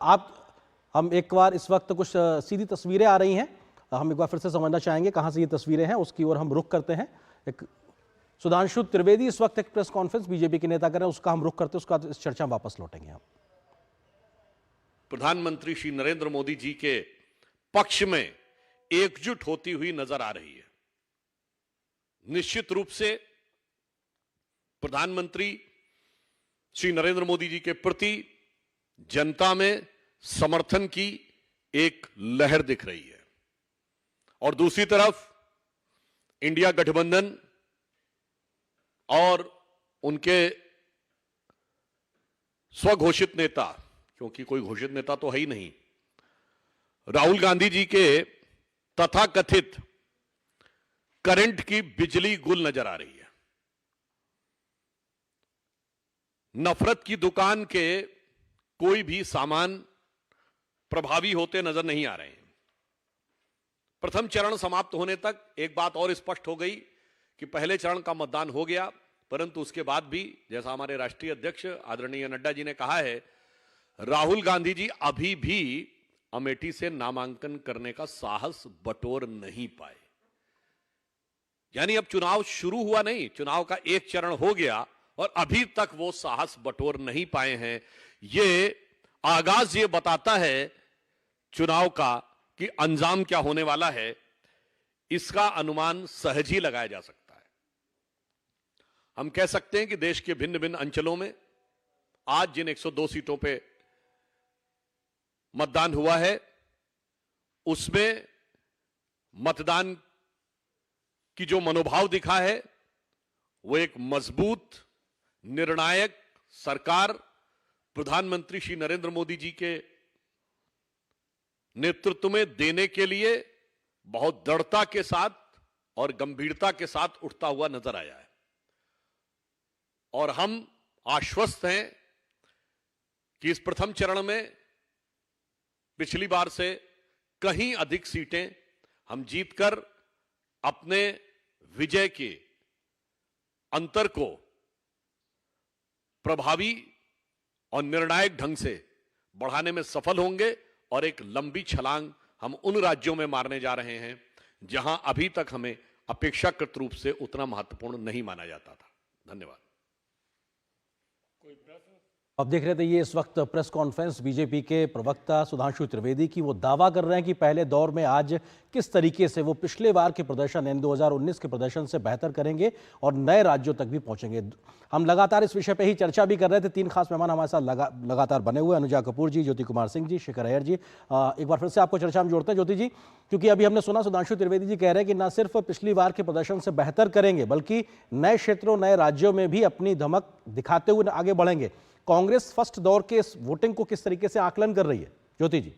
हम एक बार इस वक्त कुछ सीधी तस्वीरें आ रही हैं, हम एक बार फिर से समझना चाहेंगे कहां से ये तस्वीरें हैं, उसकी ओर हम रुख करते हैं। एक सुधांशु त्रिवेदी इस वक्त एक प्रेस कॉन्फ्रेंस बीजेपी के नेता कर रहे हैं, उसका हम रुख करते हैं, उसका इस चर्चा में वापस लौटेंगे हम। प्रधानमंत्री श्री नरेंद्र मोदी जी के पक्ष में एकजुट होती हुई नजर आ रही है। निश्चित रूप से प्रधानमंत्री श्री नरेंद्र मोदी जी के प्रति जनता में समर्थन की एक लहर दिख रही है, और दूसरी तरफ इंडिया गठबंधन और उनके स्वघोषित नेता, क्योंकि कोई घोषित नेता तो है ही नहीं, राहुल गांधी जी के तथाकथित करंट की बिजली गुल नजर आ रही है। नफरत की दुकान के कोई भी सामान प्रभावी होते नजर नहीं आ रहे हैं। प्रथम चरण समाप्त होने तक एक बात और स्पष्ट हो गई कि पहले चरण का मतदान हो गया, परंतु उसके बाद भी, जैसा हमारे राष्ट्रीय अध्यक्ष आदरणीय नड्डा जी ने कहा है, राहुल गांधी जी अभी भी अमेठी से नामांकन करने का साहस बटोर नहीं पाए। यानी अब चुनाव शुरू हुआ नहीं, चुनाव का एक चरण हो गया और अभी तक वो साहस बटोर नहीं पाए हैं। ये आगाज ये बताता है चुनाव का कि अंजाम क्या होने वाला है, इसका अनुमान सहज ही लगाया जा सकता है। हम कह सकते हैं कि देश के भिन्न भिन्न अंचलों में आज जिन 102 सीटों पे मतदान हुआ है, उसमें मतदान की जो मनोभाव दिखा है वो एक मजबूत निर्णायक सरकार प्रधानमंत्री श्री नरेंद्र मोदी जी के नेतृत्व में देने के लिए बहुत दृढ़ता के साथ और गंभीरता के साथ उठता हुआ नजर आया है। और हम आश्वस्त हैं कि इस प्रथम चरण में पिछली बार से कहीं अधिक सीटें हम जीतकर अपने विजय के अंतर को प्रभावी और निर्णायक ढंग से बढ़ाने में सफल होंगे, और एक लंबी छलांग हम उन राज्यों में मारने जा रहे हैं जहां अभी तक हमें अपेक्षाकृत रूप से उतना महत्वपूर्ण नहीं माना जाता था। धन्यवाद। अब देख रहे थे ये इस वक्त प्रेस कॉन्फ्रेंस बीजेपी के प्रवक्ता सुधांशु त्रिवेदी की। वो दावा कर रहे हैं कि पहले दौर में आज किस तरीके से वो पिछले बार के प्रदर्शन यानी 2019 के प्रदर्शन से बेहतर करेंगे और नए राज्यों तक भी पहुंचेंगे। हम लगातार इस विषय पे ही चर्चा भी कर रहे थे। तीन खास मेहमान हमारे साथ लगातार बने हुए, अनुजा कपूर जी, ज्योति कुमार सिंह जी, शिखर अय्यर जी। एक बार फिर से आपको चर्चा में जोड़ते हैं ज्योति जी, क्योंकि अभी हमने सुना सुधांशु त्रिवेदी जी कह रहे हैं कि न सिर्फ पिछली बार के प्रदर्शन से बेहतर करेंगे बल्कि नए क्षेत्रों, नए राज्यों में भी अपनी धमक दिखाते हुए आगे बढ़ेंगे। कांग्रेस फर्स्ट दौर के इस वोटिंग को किस तरीके से आकलन कर रही है? ज्योति जी।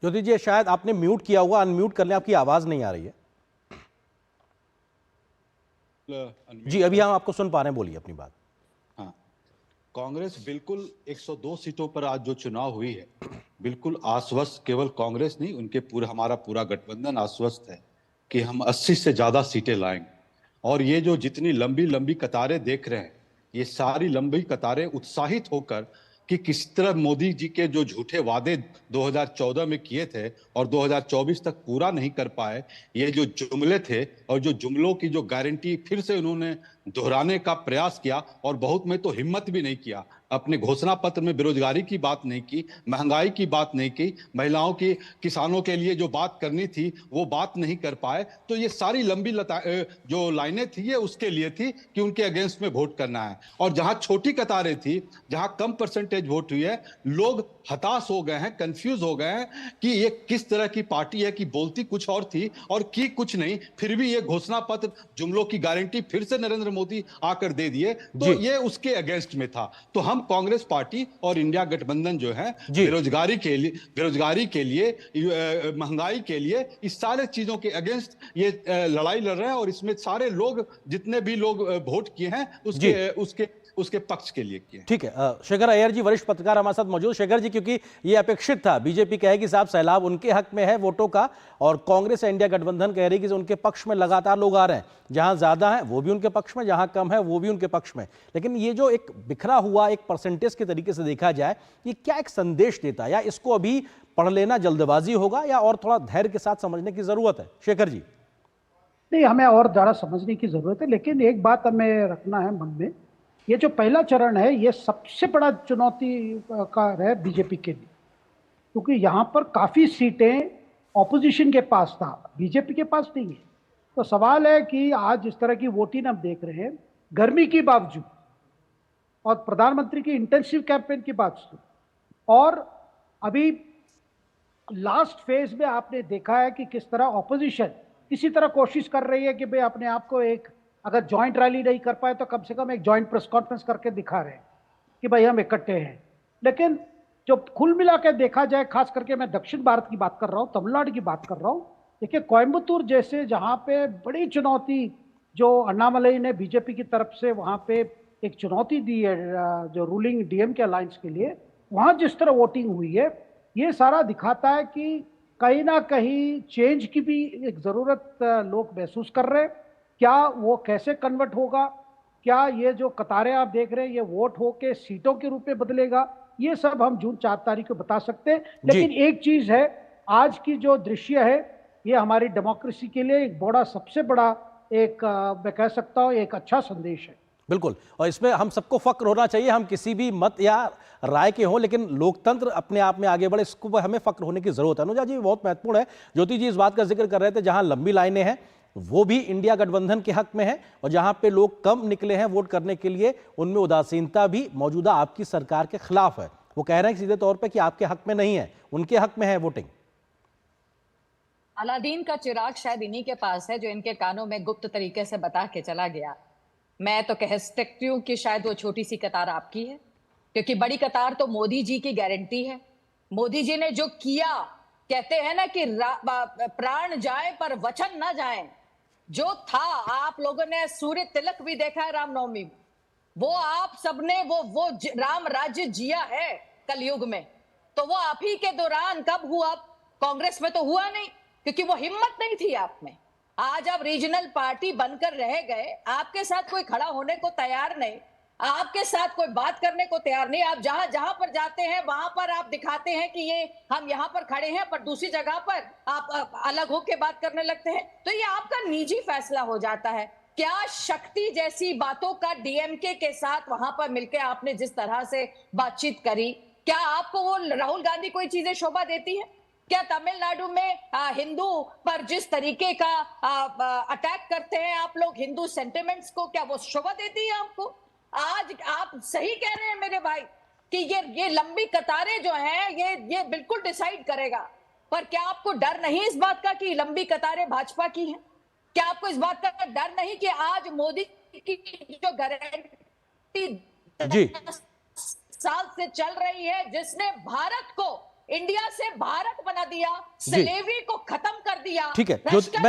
ज्योति जी, शायद आपने म्यूट किया हुआ, अनम्यूट कर लें, आपकी आवाज नहीं आ रही है। जी अभी हम आपको सुन पा रहे हैं, बोलिए अपनी बात। हाँ, कांग्रेस बिल्कुल 102 सीटों पर आज जो चुनाव हुई है, बिल्कुल आश्वस्त, केवल कांग्रेस नहीं, उनके हमारा पूरा गठबंधन आश्वस्त है कि हम 80 से ज्यादा सीटें लाएंगे। और ये जो जितनी लंबी लंबी कतारें देख रहे हैं, ये सारी लंबी कतारें उत्साहित होकर कि किस तरह मोदी जी के जो झूठे वादे 2014 में किए थे और 2024 तक पूरा नहीं कर पाए, ये जो जुमले थे और जो जुमलों की जो गारंटी फिर से उन्होंने दोहराने का प्रयास किया, और बहुत में तो हिम्मत भी नहीं किया, अपने घोषणा पत्र में बेरोजगारी की बात नहीं की, महंगाई की बात नहीं की, महिलाओं की, किसानों के लिए जो बात करनी थी वो बात नहीं कर पाए। तो ये सारी लंबी जो लाइनें थी ये उसके लिए थी कि उनके अगेंस्ट में वोट करना है। और जहां छोटी कतारें थी, जहां कम परसेंटेज वोट हुई है, लोग हताश हो गए हैं, कंफ्यूज हो गए हैं कि ये किस तरह की पार्टी है कि बोलती कुछ और थी और की कुछ नहीं, फिर भी ये घोषणा पत्र जुमलों की गारंटी फिर से नरेंद्र मोदी आकर दे दिए, तो ये उसके अगेंस्ट में था। तो हम कांग्रेस पार्टी और इंडिया गठबंधन जो है बेरोजगारी के लिए, महंगाई के लिए, इस सारे चीजों के अगेंस्ट ये लड़ाई लड़ रहे हैं। और इसमें सारे लोग, जितने भी लोग वोट किए हैं, उसके पक्ष के लिए किए। ठीक है, शेखर अय्यर जी वरिष्ठ पत्रकार हमारे साथ मौजूद। शेखर जी, क्योंकि ये अपेक्षित था, बीजेपी कहेगी साहब सैलाब उनके हक में है वोटों का, और कांग्रेस इंडिया गठबंधन कह रही कि उनके पक्ष में लगातार लोग आ रहे हैं, जहां ज्यादा है वो भी उनके पक्ष में, जहां कम है वो भी उनके पक्ष में। लेकिन ये जो एक बिखरा हुआ एक परसेंटेज के तरीके से देखा जाए, ये क्या एक संदेश देता है, या इसको अभी पढ़ लेना जल्दबाजी होगा, या और थोड़ा धैर्य के साथ समझने की जरूरत है? शेखर जी। नहीं, हमें और ज्यादा समझने की जरूरत है, लेकिन एक बात हमें रखना है मन में, ये जो पहला चरण है ये सबसे बड़ा चुनौती का है बीजेपी के लिए, क्योंकि यहाँ पर काफ़ी सीटें ऑपोजिशन के पास था, बीजेपी के पास नहीं है। तो सवाल है कि आज जिस तरह की वोटिंग हम देख रहे हैं, गर्मी के बावजूद और प्रधानमंत्री की इंटेंसिव कैंपेन के बावजूद, और अभी लास्ट फेज में आपने देखा है कि किस तरह ऑपोजिशन किसी तरह कोशिश कर रही है कि भाई अपने आप को एक, अगर जॉइंट रैली नहीं कर पाए तो कम से कम एक जॉइंट प्रेस कॉन्फ्रेंस करके दिखा रहे हैं कि भाई हम इकट्ठे हैं। लेकिन जो कुल मिला के देखा जाए, खास करके मैं दक्षिण भारत की बात कर रहा हूँ, तमिलनाडु की बात कर रहा हूँ, देखिए कोयम्बतूर जैसे जहाँ पे बड़ी चुनौती जो अन्नामलई ने बीजेपी की तरफ से वहाँ पे एक चुनौती दी है जो रूलिंग डीएमके अलायंस के लिए, वहाँ जिस तरह वोटिंग हुई है, ये सारा दिखाता है कि कहीं ना कहीं चेंज की भी एक ज़रूरत लोग महसूस कर रहे हैं। क्या वो कैसे कन्वर्ट होगा, क्या ये जो कतारें आप देख रहे हैं ये वोट होके सीटों के रूप में बदलेगा, ये सब हम जून 4 तारीख को बता सकते हैं। लेकिन एक चीज है, आज की जो दृश्य है ये हमारी डेमोक्रेसी के लिए एक बड़ा, सबसे बड़ा एक मैं कह सकता हूँ एक अच्छा संदेश है। बिल्कुल, और इसमें हम सबको फक्र होना चाहिए, हम किसी भी मत या राय के हों, लेकिन लोकतंत्र अपने आप में आगे बढ़े, इसको हमें फक्र होने की जरूरत है। अनुजा जी बहुत महत्वपूर्ण है, ज्योति जी इस बात का जिक्र कर रहे थे, जहां लंबी लाइनें हैं वो भी इंडिया गठबंधन के हक में है, और जहां पे लोग कम निकले हैं वोट करने के लिए, उनमें उदासीनता भी मौजूदा आपकी सरकार के खिलाफ है। वो कह रहे हैं सीधे तौर पे कि आपके हक में नहीं है, उनके हक में है वोटिंग। अलादीन का चिराग शायद इन्हीं के पास है, जो इनके कानों में गुप्त तरीके से बता के चला गया। मैं तो कह सकती हूँ कि शायद वो छोटी सी कतार आपकी है, क्योंकि बड़ी कतार तो मोदी जी की गारंटी है। मोदी जी ने जो किया, कहते हैं ना कि प्राण जाए पर वचन ना जाए, जो था, आप लोगों ने सूर्य तिलक भी देखा है रामनवमी में, वो आप सबने वो राम राज्य जिया है कलयुग में, तो वो आप ही के दौरान कब हुआ? कांग्रेस में तो हुआ नहीं, क्योंकि वो हिम्मत नहीं थी आप में। आज आप रीजनल पार्टी बनकर रह गए, आपके साथ कोई खड़ा होने को तैयार नहीं, आपके साथ कोई बात करने को तैयार नहीं। आप जहां जहां पर जाते हैं वहां पर आप दिखाते हैं कि ये हम यहाँ पर खड़े हैं, पर दूसरी जगह पर आप अलग होकर बात करने लगते हैं। तो ये आपका निजी फैसला हो जाता है। क्या शक्ति जैसी बातों का डीएमके के साथ वहां पर मिलकर आपने जिस तरह से बातचीत करी, क्या आपको वो राहुल गांधी कोई चीजें शोभा देती है? क्या तमिलनाडु में हिंदू पर जिस तरीके का अटैक करते हैं आप लोग हिंदू सेंटिमेंट्स को, क्या वो शोभा देती है आपको? आज आप सही कह रहे हैं मेरे भाई कि ये लंबी कतारें जो हैं ये बिल्कुल डिसाइड करेगा। पर क्या आपको डर नहीं इस बात का कि लंबी कतारें भाजपा की हैं? क्या आपको इस बात का डर नहीं कि आज मोदी की जो गारंटी जी साल से चल रही है, जिसने भारत को इंडिया से भारत बना दिया, स्लेवरी को खत्म कर दिया। ठीक है,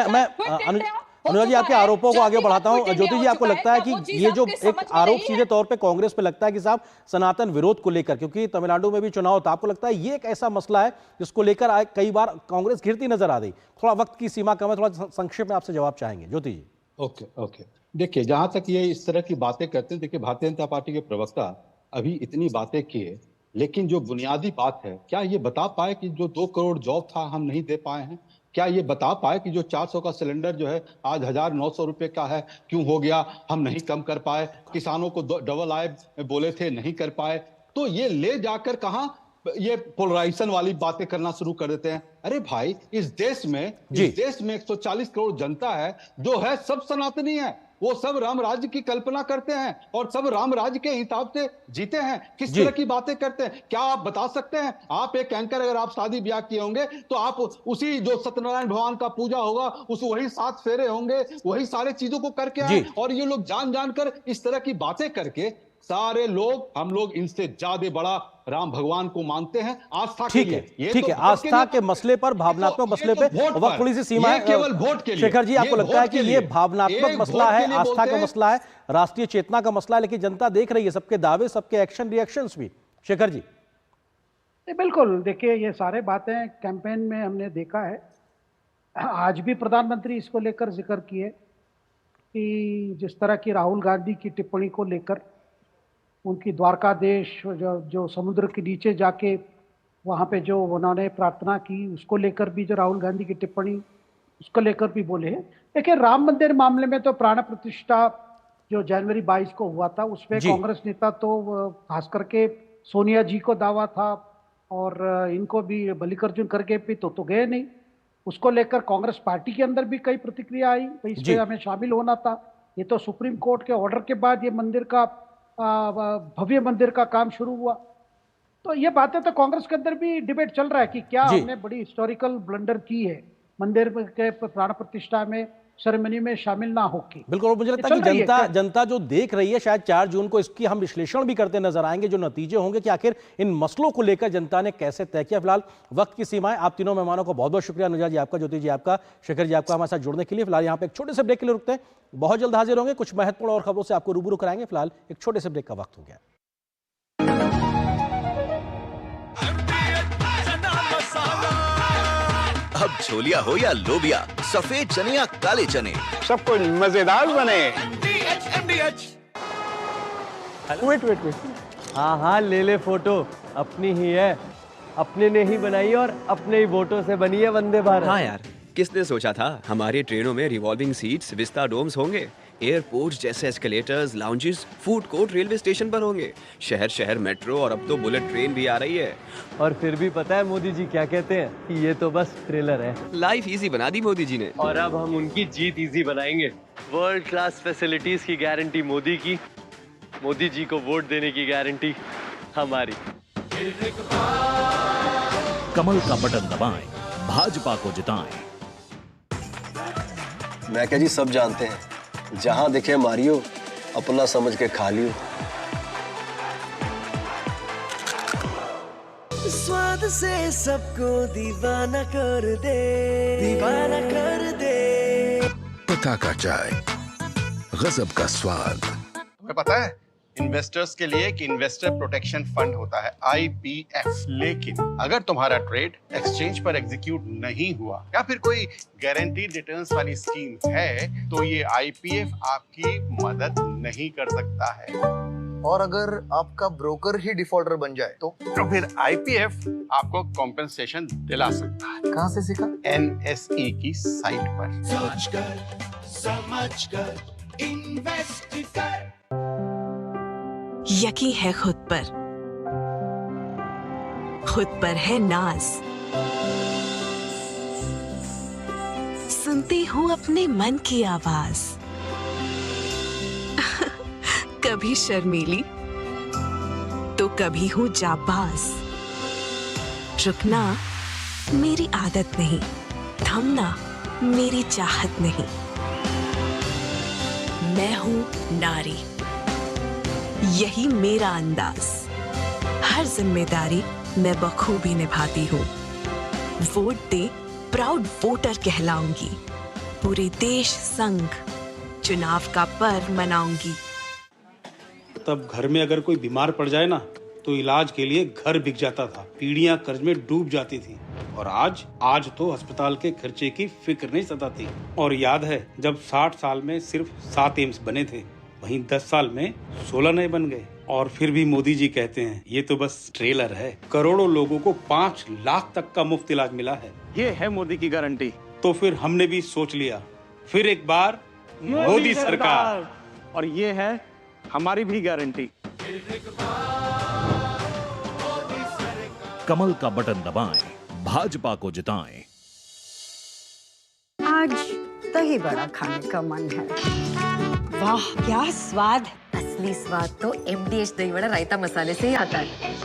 मैं अनुराग जी आपके आरोपों को आगे बढ़ाता हूं। ज्योति जी, आपको लगता है कि ये जो एक आरोप सीधे तौर पे कांग्रेस पे लगता है कि साहब सनातन विरोध को लेकर, क्योंकि तमिलनाडु में भी चुनाव था, आपको लगता है ये एक ऐसा मसला है जिसको लेकर कई बार कांग्रेस घिरती नजर आ रही? थोड़ा वक्त की सीमा कम है, थोड़ा संक्षेप में आपसे जवाब चाहेंगे ज्योति जी। ओके देखिए, जहां तक ये इस तरह की बातें करते हैं, देखिए भारतीय जनता पार्टी के प्रवक्ता अभी इतनी बातें किए, लेकिन जो बुनियादी बात है, क्या ये बता पाए कि जो 2 करोड़ जॉब था हम नहीं दे पाए हैं? क्या ये बता पाए कि जो 400 का सिलेंडर जो है आज 1900 रुपए का है, क्यों हो गया, हम नहीं कम कर पाए? किसानों को डबल आय बोले थे, नहीं कर पाए। तो ये ले जाकर कहां ये पोलराइजेशन वाली बातें करना शुरू कर देते हैं। अरे भाई, इस देश में 140 करोड़ जनता है, जो है सब सनातनी है, वो सब राम राज्य की कल्पना करते हैं और सब राम राज्य के हिसाब से जीते हैं। किस तरह की बातें करते हैं, क्या आप बता सकते हैं? आप एक एंकर, अगर आप शादी ब्याह किए होंगे तो आप उसी जो सत्यनारायण भगवान का पूजा होगा, वही 7 फेरे होंगे, वही सारे चीजों को करके आए। और ये लोग जान कर इस तरह की बातें करके, सारे लोग, हम लोग इनसे ज्यादा बड़ा राम भगवान को मानते हैं आस्था के लिए। ठीक है, आस्था के मसले पर, भावनात्मक मसले पे वक्त थोड़ी सी सीमा है। केवल वोट के लिए। शेखर जी, आपको लगता है कि ये भावनात्मक मसला है, आस्था का मसला है, राष्ट्रीय चेतना का मसला है, लेकिन जनता देख रही है सबके दावे, सबके एक्शन रिएक्शंस भी? शेखर जी। बिल्कुल, देखिए ये सारे बातें कैंपेन में हमने देखा है। आज भी प्रधानमंत्री इसको लेकर जिक्र किए कि जिस तरह की राहुल गांधी की टिप्पणी को लेकर, उनकी द्वारकाधीश जो समुद्र के नीचे जाके वहाँ पे जो उन्होंने प्रार्थना की, उसको लेकर भी जो राहुल गांधी की टिप्पणी, उसको लेकर भी बोले हैं। देखिए, राम मंदिर मामले में तो प्राण प्रतिष्ठा जो जनवरी 22 को हुआ था, उसमें कांग्रेस नेता तो खास करके सोनिया जी को दावा था और इनको भी मल्लिकार्जुन खड़गे भी तो गए नहीं। उसको लेकर कांग्रेस पार्टी के अंदर भी कई प्रतिक्रिया आई, इसमें हमें शामिल होना था। ये तो सुप्रीम कोर्ट के ऑर्डर के बाद ये मंदिर का भव्य मंदिर का काम शुरू हुआ। तो ये बातें तो कांग्रेस के अंदर भी डिबेट चल रहा है कि क्या हमने बड़ी हिस्टोरिकल ब्लंडर की है मंदिर के प्राण प्रतिष्ठा में, सेरेमनी में शामिल ना होके। बिल्कुल, मुझे लगता है कि जनता जो देख रही है, शायद 4 जून को इसकी हम विश्लेषण भी करते नजर आएंगे, जो नतीजे होंगे कि आखिर इन मसलों को लेकर जनता ने कैसे तय किया। फिलहाल वक्त की सीमाएं। आप तीनों मेहमानों को बहुत बहुत शुक्रिया, अनुजा जी आपका, ज्योति जी आपका, शेखर जी आपका, हमारे साथ जुड़ने के लिए। फिलहाल यहाँ पे एक छोटे से ब्रेक के लिए रुकते हैं, बहुत जल्द हाजिर होंगे, कुछ महत्वपूर्ण और खबरों से आपको रूबरू कराएंगे। फिलहाल एक छोटे से ब्रेक का वक्त हो गया। अब छोलिया हो या लोबिया, सफेद चने या काले चने, सब कुछ मजेदार बने। वेट, हाँ, ले फोटो, अपनी ही है, अपने ने ही बनाई और अपने ही वोटों से बनी है वंदे भारत। हाँ यार, किसने सोचा था हमारी ट्रेनों में रिवॉल्विंग सीट्स, विस्टा डोम्स होंगे, एयरपोर्ट जैसे escalators, lounges, food court railway station पर होंगे, शहर शहर मेट्रो और अब तो बुलेट ट्रेन भी आ रही है। और फिर भी पता है मोदी जी क्या कहते हैं कि ये तो बस ट्रेलर है। लाइफ इजी बना दी मोदी जी ने, और अब हम उनकी जीत इजी बनाएंगे। वर्ल्ड क्लास फैसिलिटीज की गारंटी मोदी की, मोदी जी को वोट देने की गारंटी हमारी। कमल का बटन दबाएं, भाजपा को जिताएं। मैं क्या जी, सब जानते हैं, जहां दिखे मारियो, अपना समझ के खा लियो। स्वाद से सबको दीवाना कर दे, दीवाना कर दे। पता का चाय, गजब का स्वाद। तुम्हें पता है इन्वेस्टर्स के लिए कि इन्वेस्टर प्रोटेक्शन फंड होता है IPF, लेकिन अगर तुम्हारा ट्रेड एक्सचेंज पर एग्जीक्यूट नहीं हुआ या फिर कोई गारंटीड रिटर्न्स वाली स्कीम है, तो ये IPF आपकी मदद नहीं कर सकता है। और अगर आपका ब्रोकर ही डिफॉल्टर बन जाए तो फिर IPF आपको कॉम्पेंसेशन दिला सकता है। कहां से सीखा? NSE की साइट पर। सोचकर समझकर इन्वेस्ट कर। यकीन है खुद पर है नाज। सुनती हूँ अपने मन की आवाज। कभी शर्मीली तो कभी हूँ जाबाज। रुकना मेरी आदत नहीं, थमना मेरी चाहत नहीं। मैं हूँ नारी, यही मेरा अंदाज। हर जिम्मेदारी मैं बखूबी निभाती हूँ। वोट दे, प्राउड वोटर कहलाऊंगी। पूरे देश संग चुनाव का पर्व मनाऊंगी। तब घर में अगर कोई बीमार पड़ जाए ना, तो इलाज के लिए घर बिक जाता था, पीढ़ियां कर्ज में डूब जाती थी। और आज तो अस्पताल के खर्चे की फिक्र नहीं सताती। और याद है जब 60 साल में सिर्फ 7 एम्स बने थे, वहीं 10 साल में 16 नए बन गए। और फिर भी मोदी जी कहते हैं ये तो बस ट्रेलर है। करोड़ों लोगों को 5 लाख तक का मुफ्त इलाज मिला है। ये है मोदी की गारंटी। तो फिर हमने भी सोच लिया, फिर एक बार मोदी सरकार। और ये है हमारी भी गारंटी। कमल का बटन दबाएं, भाजपा को जिताएं। आज दही बड़ा खाने का मन है। वाह क्या स्वाद! असली स्वाद तो MDH दही बड़ा रायता मसाले से ही आता है।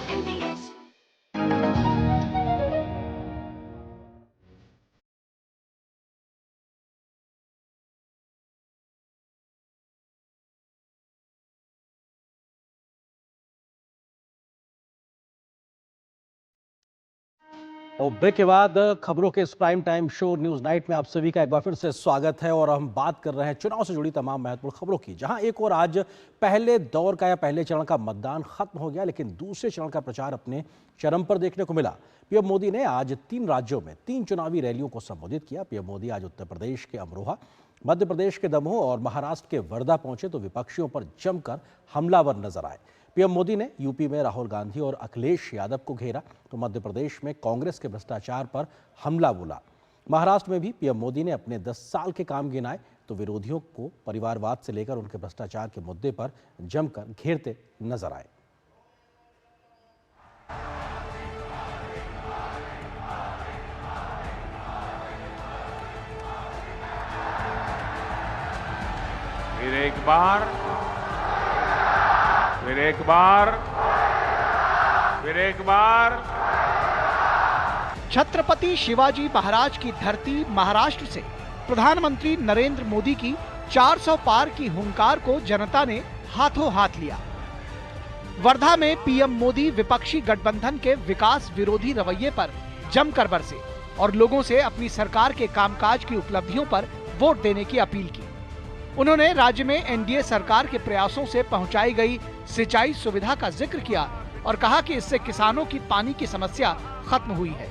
और ब्रेक के बाद खबरों के इस prime time show news night में आप सभी का एक बार फिर से स्वागत है। और हम बात कर रहे हैं चुनाव से जुड़ी तमाम महत्वपूर्ण खबरों की, जहां एक और आज पहले दौर का या पहले चरण का मतदान खत्म हो गया, लेकिन दूसरे चरण का प्रचार अपने चरम पर देखने को मिला। पीएम मोदी ने आज 3 राज्यों में 3 चुनावी रैलियों को संबोधित किया। पीएम मोदी आज उत्तर प्रदेश के अमरोहा, मध्य प्रदेश के दमोह और महाराष्ट्र के वर्धा पहुंचे तो विपक्षियों पर जमकर हमलावर नजर आए। पीएम मोदी ने यूपी में राहुल गांधी और अखिलेश यादव को घेरा तो मध्य प्रदेश में कांग्रेस के भ्रष्टाचार पर हमला बोला। महाराष्ट्र में भी पीएम मोदी ने अपने 10 साल के काम गिनाए तो विरोधियों को परिवारवाद से लेकर उनके भ्रष्टाचार के मुद्दे पर जमकर घेरते नजर आए। फिर एक बार, फिर एक बार, फिर एक बार। छत्रपति शिवाजी महाराज की धरती महाराष्ट्र से प्रधानमंत्री नरेंद्र मोदी की 400 पार की हुंकार को जनता ने हाथों हाथ लिया। वर्धा में पीएम मोदी विपक्षी गठबंधन के विकास विरोधी रवैये पर जमकर बरसे और लोगों से अपनी सरकार के कामकाज की उपलब्धियों पर वोट देने की अपील की। उन्होंने राज्य में एनडीए सरकार के प्रयासों से पहुंचाई गई सिंचाई सुविधा का जिक्र किया और कहा कि इससे किसानों की पानी की समस्या खत्म हुई है।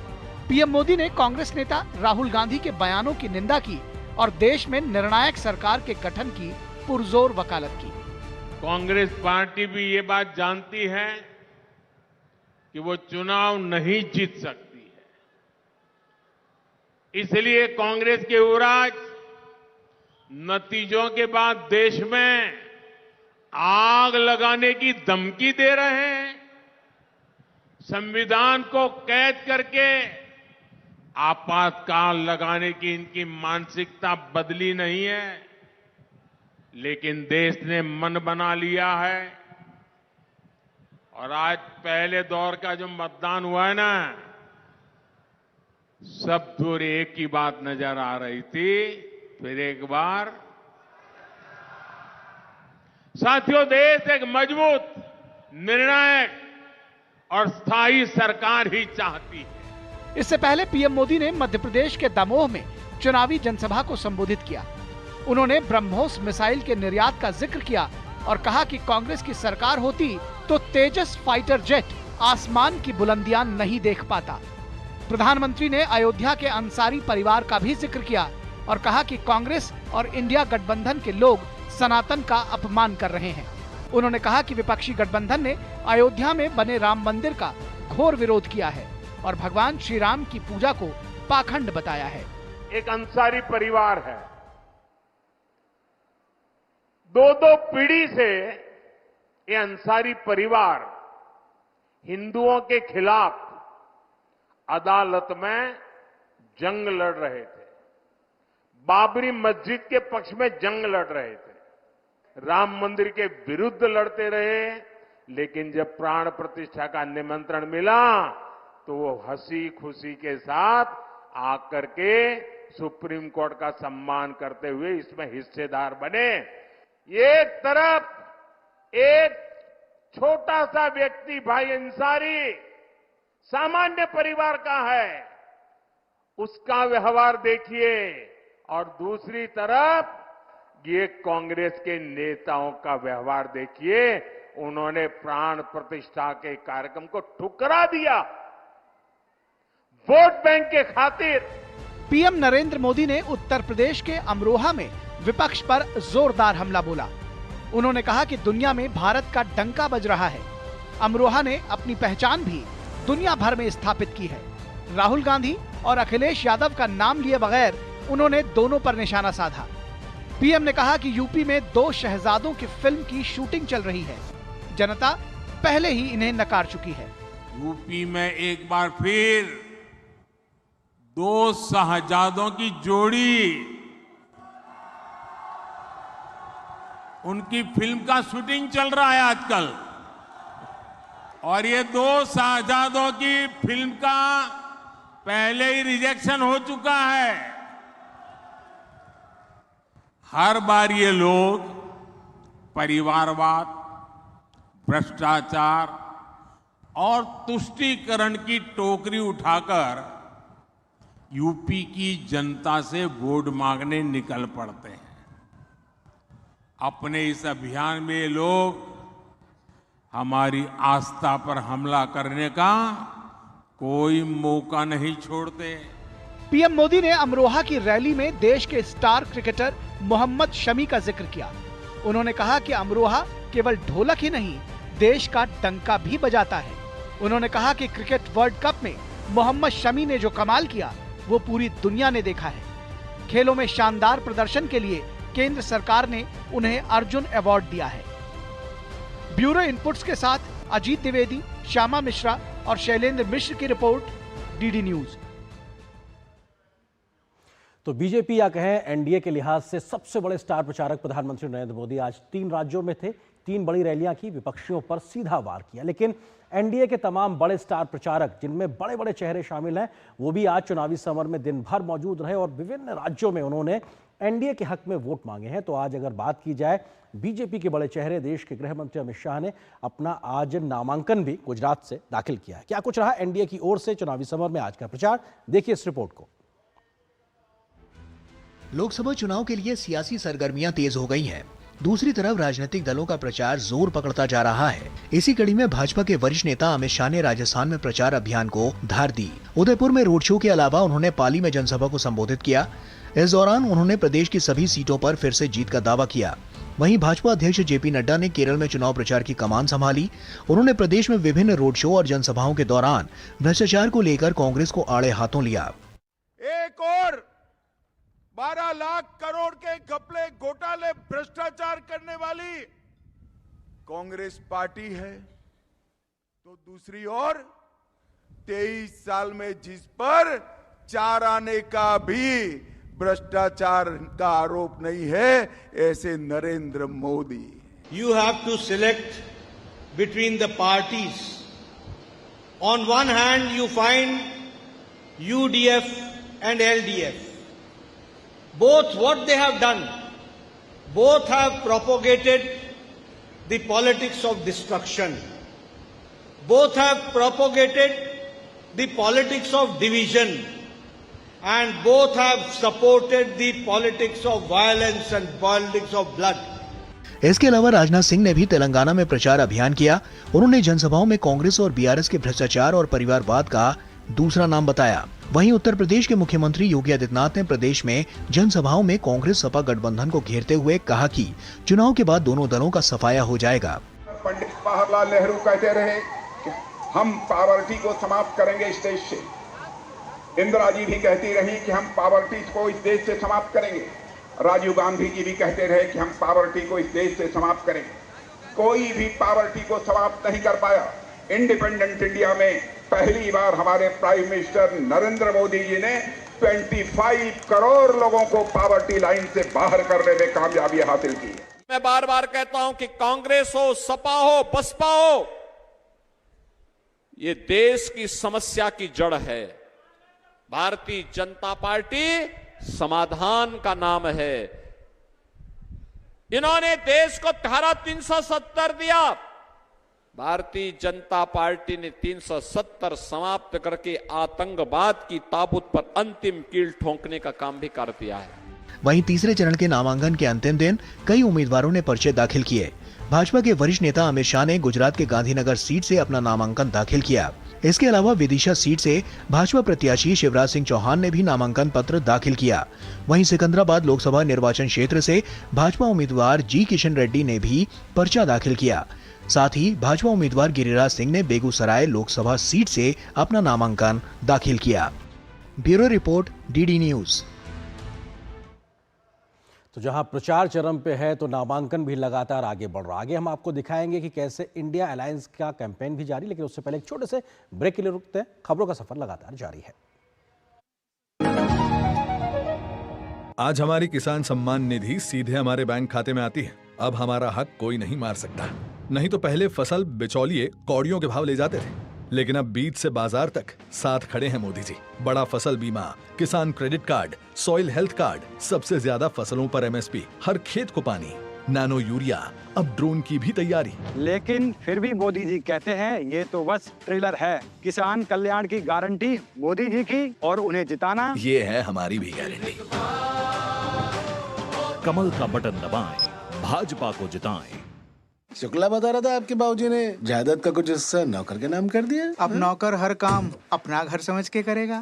पीएम मोदी ने कांग्रेस नेता राहुल गांधी के बयानों की निंदा की और देश में निर्णायक सरकार के गठन की पुरजोर वकालत की। कांग्रेस पार्टी भी ये बात जानती है कि वो चुनाव नहीं जीत सकती है, इसलिए कांग्रेस के युवराज नतीजों के बाद देश में आग लगाने की धमकी दे रहे हैं। संविधान को कैद करके आपातकाल लगाने की इनकी मानसिकता बदली नहीं है, लेकिन देश ने मन बना लिया है। और आज पहले दौर का जो मतदान हुआ है ना, सब दूर एक ही बात नजर आ रही थी, फिर एक बार। साथियों, देश एक मजबूत, निर्णायक और स्थायी सरकार ही चाहती है। इससे पहले पीएम मोदी ने मध्य प्रदेश के दमोह में चुनावी जनसभा को संबोधित किया। उन्होंने ब्रह्मोस मिसाइल के निर्यात का जिक्र किया और कहा कि कांग्रेस की सरकार होती तो तेजस फाइटर जेट आसमान की बुलंदियां नहीं देख पाता। प्रधानमंत्री ने अयोध्या के अंसारी परिवार का भी जिक्र किया और कहा कि कांग्रेस और इंडिया गठबंधन के लोग सनातन का अपमान कर रहे हैं। उन्होंने कहा कि विपक्षी गठबंधन ने अयोध्या में बने राम मंदिर का घोर विरोध किया है और भगवान श्री राम की पूजा को पाखंड बताया है। एक अंसारी परिवार है, 2-2 पीढ़ी से ये अंसारी परिवार हिंदुओं के खिलाफ अदालत में जंग लड़ रहे थे, बाबरी मस्जिद के पक्ष में जंग लड़ रहे थे, राम मंदिर के विरुद्ध लड़ते रहे। लेकिन जब प्राण प्रतिष्ठा का निमंत्रण मिला तो वो हंसी खुशी के साथ आकर के सुप्रीम कोर्ट का सम्मान करते हुए इसमें हिस्सेदार बने। एक तरफ एक छोटा सा व्यक्ति भाई अंसारी सामान्य परिवार का है, उसका व्यवहार देखिए, और दूसरी तरफ ये कांग्रेस के नेताओं का व्यवहार देखिए। उन्होंने प्राण प्रतिष्ठा के कार्यक्रम को ठुकरा दिया वोट बैंक के खातिर। पीएम नरेंद्र मोदी ने उत्तर प्रदेश के अमरोहा में विपक्ष पर जोरदार हमला बोला। उन्होंने कहा कि दुनिया में भारत का डंका बज रहा है। अमरोहा ने अपनी पहचान भी दुनिया भर में स्थापित की है। राहुल गांधी और अखिलेश यादव का नाम लिए बगैर उन्होंने दोनों पर निशाना साधा। पीएम ने कहा कि यूपी में 2 शहजादों की फिल्म की शूटिंग चल रही है। जनता पहले ही इन्हें नकार चुकी है। यूपी में एक बार फिर 2 शहजादों की जोड़ी, उनकी फिल्म का शूटिंग चल रहा है आजकल, और ये 2 शहजादों की फिल्म का पहले ही रिजेक्शन हो चुका है। हर बार ये लोग परिवारवाद, भ्रष्टाचार और तुष्टीकरण की टोकरी उठाकर यूपी की जनता से वोट मांगने निकल पड़ते हैं। अपने इस अभियान में लोग हमारी आस्था पर हमला करने का कोई मौका नहीं छोड़ते। पीएम मोदी ने अमरोहा की रैली में देश के स्टार क्रिकेटर मोहम्मद शमी का जिक्र किया। उन्होंने कहा कि अमरोहा केवल ढोलक ही नहीं, देश का डंका भी बजाता है। उन्होंने कहा कि क्रिकेट वर्ल्ड कप में मोहम्मद शमी ने जो कमाल किया वो पूरी दुनिया ने देखा है। खेलों में शानदार प्रदर्शन के लिए केंद्र सरकार ने उन्हें अर्जुन अवार्ड दिया है। ब्यूरो इनपुट्स के साथ अजीत द्विवेदी, श्यामा मिश्रा और शैलेंद्र मिश्र की रिपोर्ट, डीडी न्यूज। तो बीजेपी या कहें एनडीए के लिहाज से सबसे बड़े स्टार प्रचारक प्रधानमंत्री नरेंद्र मोदी आज 3 राज्यों में थे, 3 बड़ी रैलियां की, विपक्षियों पर सीधा वार किया। लेकिन एनडीए के तमाम बड़े स्टार प्रचारक, जिनमें बड़े बड़े चेहरे शामिल हैं, वो भी आज चुनावी समर में दिन भर मौजूद रहे और विभिन्न राज्यों में उन्होंने एनडीए के हक में वोट मांगे हैं। तो आज अगर बात की जाए बीजेपी के बड़े चेहरे, देश के गृह मंत्री अमित शाह ने अपना आज नामांकन भी गुजरात से दाखिल किया है। क्या कुछ रहा एनडीए की ओर से चुनावी समर में आज का प्रचार, देखिए इस रिपोर्ट को। लोकसभा चुनाव के लिए सियासी सरगर्मियां तेज हो गई हैं। दूसरी तरफ राजनीतिक दलों का प्रचार जोर पकड़ता जा रहा है। इसी कड़ी में भाजपा के वरिष्ठ नेता अमित शाह ने राजस्थान में प्रचार अभियान को धार दी। उदयपुर में रोड शो के अलावा उन्होंने पाली में जनसभा को संबोधित किया। इस दौरान उन्होंने प्रदेश की सभी सीटों पर फिर से जीत का दावा किया। वहीं भाजपा अध्यक्ष जेपी नड्डा ने केरल में चुनाव प्रचार की कमान संभाली। उन्होंने प्रदेश में विभिन्न रोड शो और जनसभाओं के दौरान भ्रष्टाचार को लेकर कांग्रेस को आड़े हाथों लिया। एक और 12 लाख करोड़ के घपले, घोटाले, भ्रष्टाचार करने वाली कांग्रेस पार्टी है, तो दूसरी ओर 23 साल में जिस पर 4 आने का भी भ्रष्टाचार का आरोप नहीं है, ऐसे Narendra Modi. You have to select between the parties. On one hand, you find UDF and LDF. Both what they have done, both have propagated the politics of destruction. Both have propagated the politics of division. And both have supported the politics of violence and politics of blood. इसके अलावा राजनाथ सिंह ने भी तेलंगाना में प्रचार अभियान किया। उन्होंने जनसभाओं में कांग्रेस और बीआरएस के भ्रष्टाचार और परिवारवाद का दूसरा नाम बताया। वहीं उत्तर प्रदेश के मुख्यमंत्री योगी आदित्यनाथ ने प्रदेश में जनसभाओं में कांग्रेस सपा गठबंधन को घेरते हुए कहा कि चुनाव के बाद दोनों दलों का सफाया हो जाएगा। पंडित जवाहरलाल नेहरू कहते रहे कि हम पॉवर्टी को समाप्त करेंगे इस देश से। इंदिरा जी भी कहती रही कि हम पॉवर्टी को इस देश से समाप्त करेंगे। राजीव गांधी जी भी कहते रहे कि हम पॉवर्टी को इस देश से समाप्त करेंगे। कोई भी पॉवर्टी को समाप्त नहीं कर पाया। इंडिपेंडेंट इंडिया में पहली बार हमारे प्राइम मिनिस्टर नरेंद्र मोदी जी ने 25 करोड़ लोगों को पॉवर्टी लाइन से बाहर करने में कामयाबी हासिल की। मैं बार बार कहता हूं कि कांग्रेस हो, सपा हो, बसपा हो, ये देश की समस्या की जड़ है। भारतीय जनता पार्टी समाधान का नाम है। इन्होंने देश को धारा 370 दिया। भारतीय जनता पार्टी ने 370 समाप्त करके आतंकवाद की ताबूत पर अंतिम कील ठोंकने का काम भी कर दिया है। वहीं तीसरे चरण के नामांकन के अंतिम दिन कई उम्मीदवारों ने पर्चे दाखिल किए। भाजपा के वरिष्ठ नेता अमित शाह ने गुजरात के गांधीनगर सीट से अपना नामांकन दाखिल किया। इसके अलावा विदिशा सीट से भाजपा प्रत्याशी शिवराज सिंह चौहान ने भी नामांकन पत्र दाखिल किया। वहीं सिकंदराबाद लोकसभा निर्वाचन क्षेत्र से भाजपा उम्मीदवार जी किशन रेड्डी ने भी पर्चा दाखिल किया। साथ ही भाजपा उम्मीदवार गिरिराज सिंह ने बेगूसराय लोकसभा सीट से अपना नामांकन दाखिल किया। Bureau report, DD news. तो जहां प्रचार चरम पे है तो नामांकन भी लगातार आगे बढ़ रहा है। आगे हम आपको दिखाएंगे कि कैसे इंडिया अलायंस का कैंपेन भी जारी, लेकिन उससे पहले एक छोटे से ब्रेक के लिए रुकते हैं। खबरों का सफर लगातार जारी है। आज हमारी किसान सम्मान निधि सीधे हमारे बैंक खाते में आती है। अब हमारा हक कोई नहीं मार सकता। नहीं तो पहले फसल बिचौलिए कौड़ियों के भाव ले जाते थे, लेकिन अब बीज से बाजार तक साथ खड़े हैं मोदी जी। बड़ा फसल बीमा, किसान credit card, soil health card, सबसे ज्यादा फसलों पर एमएसपी, हर खेत को पानी, नैनो यूरिया, अब ड्रोन की भी तैयारी। लेकिन फिर भी मोदी जी कहते हैं ये तो बस ट्रेलर है। किसान कल्याण की गारंटी मोदी जी की और उन्हें जिताना ये है हमारी भी गारंटी। कमल का बटन दबाएं, भाजपा को जिताएं। शुक्ला बता रहा था आपके बाबूजी ने जायदाद का कुछ हिस्सा नौकर के नाम कर दिया। अब नौकर हर काम अपना घर समझ के करेगा।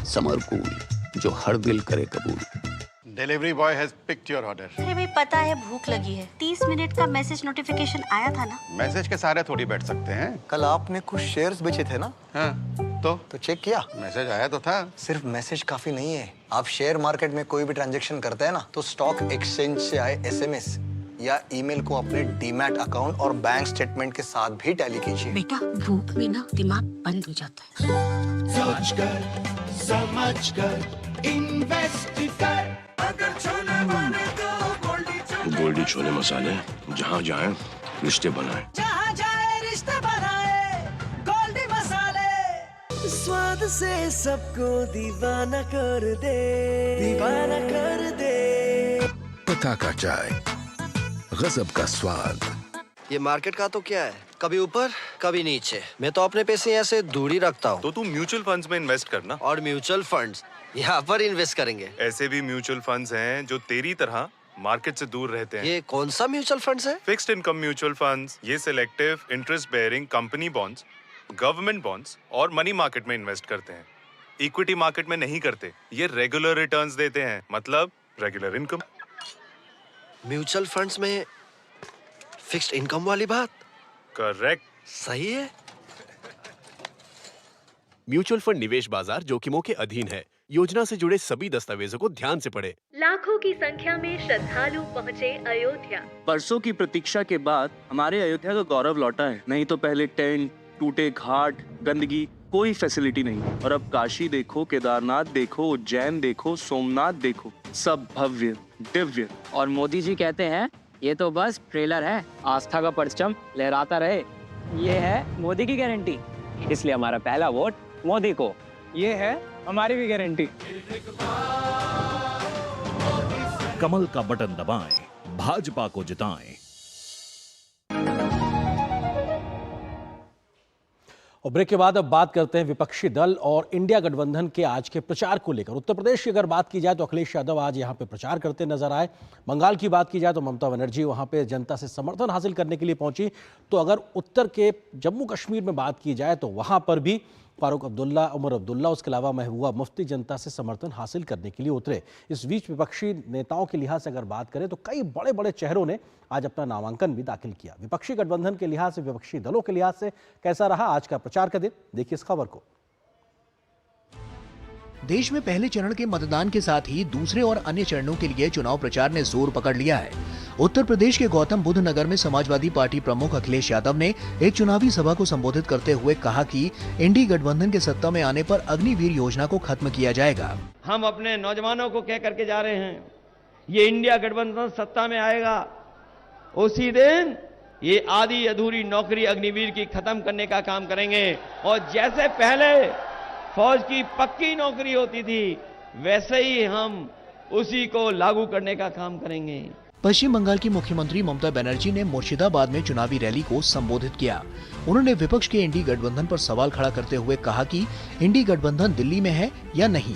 समर कूल, जो हर दिल करे कबूल। Delivery boy has picked your order. अरे भाई पता है भूख लगी है। 30 मिनट का मैसेज नोटिफिकेशन आया था ना। मैसेज के सारे थोड़ी बैठ सकते हैं। कल आपने कुछ शेयर्स बेचे थे ना? हाँ, तो चेक किया? मैसेज आया तो था। सिर्फ मैसेज काफी नहीं है। आप शेयर मार्केट में कोई भी ट्रांजैक्शन करते हैं ना, तो स्टॉक एक्सचेंज से आए एसएमएस या ईमेल को अपने डीमैट अकाउंट और बैंक स्टेटमेंट के साथ भी टैली कीजिए। बेटा भूख में ना दिमाग बंद हो जाता है। समझ कर इन्वेस्ट कर। अगर छोले बने तो गोल्डी छोले मसाले, जहाँ जाए रिश्ते बनाए, जहाँ जाए रिश्ते बनाए। गोल्डी मसाले, स्वाद से सबको दीवाना कर दे, दीवाना कर दे। पता का चाय, गजब का स्वाद। ये मार्केट का तो क्या है, कभी ऊपर कभी नीचे। मैं तो अपने पैसे ऐसे दूर ही रखता हूँ। तो तू म्यूचुअल फंड्स में इन्वेस्ट करना। और म्यूचुअल फंड्स यहाँ पर इन्वेस्ट करेंगे। ऐसे भी म्यूचुअल फंड्स हैं जो तेरी तरह मार्केट से दूर रहते हैं। ये कौन सा म्यूचुअल फंड्स है? Fixed income mutual funds. ये selective interest bearing company bonds, government bonds और मनी मार्केट में इन्वेस्ट करते हैं। इक्विटी मार्केट में नहीं करते। ये रेगुलर रिटर्न्स देते हैं, मतलब रेगुलर इनकम। म्यूचुअल फंड्स में फिक्स्ड इनकम वाली बात? करेक्ट। सही है। म्यूचुअल फंड निवेश बाजार जोखिमों के अधीन है। योजना से जुड़े सभी दस्तावेजों को ध्यान से पढ़ें। लाखों की संख्या में श्रद्धालु पहुँचे अयोध्या। बरसों की प्रतीक्षा के बाद हमारे अयोध्या का गौरव लौटा है। नहीं तो पहले टेंट, टूटे घाट, गंदगी, कोई फैसिलिटी नहीं। और अब काशी देखो, केदारनाथ देखो, उज्जैन देखो, सोमनाथ देखो, सब भव्य दिव्य। और मोदी जी कहते हैं ये तो बस ट्रेलर है, आस्था का परचम लहराता रहे। ये है मोदी की गारंटी, इसलिए हमारा पहला वोट मोदी को। ये है हमारी भी गारंटी। कमल का बटन दबाएं, भाजपा को जिताएं। और ब्रेक के बाद अब बात करते हैं विपक्षी दल और इंडिया गठबंधन के आज के प्रचार को लेकर। उत्तर प्रदेश की अगर बात की जाए तो अखिलेश यादव आज यहां पे प्रचार करते नजर आए। बंगाल की बात की जाए तो ममता बनर्जी वहां पे जनता से समर्थन हासिल करने के लिए पहुंची। तो अगर उत्तर के जम्मू कश्मीर में बात की जाए तो वहां पर भी फारूक अब्दुल्ला, उमर अब्दुल्ला, उसके अलावा महबूबा मुफ्ती जनता से समर्थन हासिल करने के लिए उतरे। इस बीच विपक्षी नेताओं के लिहाज से अगर बात करें तो कई बड़े बड़े चेहरों ने आज अपना नामांकन भी दाखिल किया। विपक्षी गठबंधन के लिहाज से, विपक्षी दलों के लिहाज से कैसा रहा आज का प्रचार का दिन, देखिए इस खबर को। देश में पहले चरण के मतदान के साथ ही दूसरे और अन्य चरणों के लिए चुनाव प्रचार ने जोर पकड़ लिया है। उत्तर प्रदेश के गौतम बुद्ध नगर में समाजवादी पार्टी प्रमुख अखिलेश यादव ने एक चुनावी सभा को संबोधित करते हुए कहा कि एनडीए गठबंधन के सत्ता में आने पर अग्निवीर योजना को खत्म किया जाएगा। हम अपने नौजवानों को कह करके जा रहे हैं, ये इंडिया गठबंधन सत्ता में आएगा उसी दिन ये आधी अधूरी नौकरी अग्निवीर की खत्म करने का काम करेंगे। और जैसे पहले फौज की पक्की नौकरी होती थी, वैसे ही हम उसी को लागू करने का काम करेंगे। पश्चिम बंगाल की मुख्यमंत्री ममता बनर्जी ने मुर्शिदाबाद में चुनावी रैली को संबोधित किया। उन्होंने विपक्ष के इंडी गठबंधन पर सवाल खड़ा करते हुए कहा कि इंडी गठबंधन दिल्ली में है या नहीं।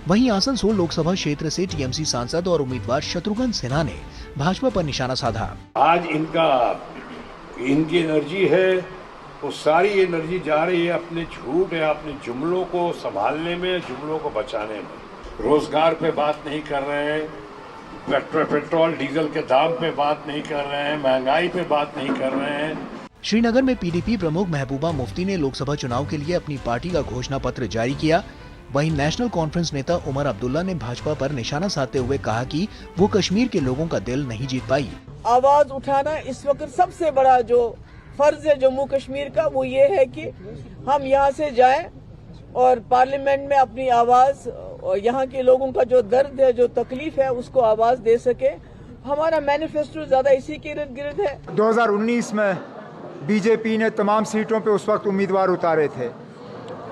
वहीं आसनसोल लोकसभा क्षेत्र से टीएमसी सांसद और उम्मीदवार शत्रुघ्न सिन्हा ने भाजपा पर निशाना साधा। आज इनकी एनर्जी है, वो सारी एनर्जी जा रही है अपने झूठ या अपने जुमलों को संभालने में, जुमलों को बचाने में। रोजगार पे बात नहीं कर रहे हैं, पेट्रोल डीजल के दाम पे बात नहीं कर रहे हैं, महंगाई पे बात नहीं कर रहे हैं। श्रीनगर में पीडीपी प्रमुख महबूबा मुफ्ती ने लोकसभा चुनाव के लिए अपनी पार्टी का घोषणा पत्र जारी किया। वहीं नेशनल कॉन्फ्रेंस नेता उमर अब्दुल्ला ने भाजपा पर निशाना साधते हुए कहा कि वो कश्मीर के लोगों का दिल नहीं जीत पाई। आवाज उठाना इस वक्त सबसे बड़ा जो फर्ज है जम्मू कश्मीर का, वो ये है कि हम यहाँ से जाएं और पार्लियामेंट में अपनी आवाज और यहाँ के लोगों का जो दर्द है, जो तकलीफ है, उसको आवाज दे सके। हमारा मैनिफेस्टो ज्यादा इसी के इर्द गिर्द है। 2019 में बीजेपी ने तमाम सीटों पे उस वक्त उम्मीदवार उतारे थे।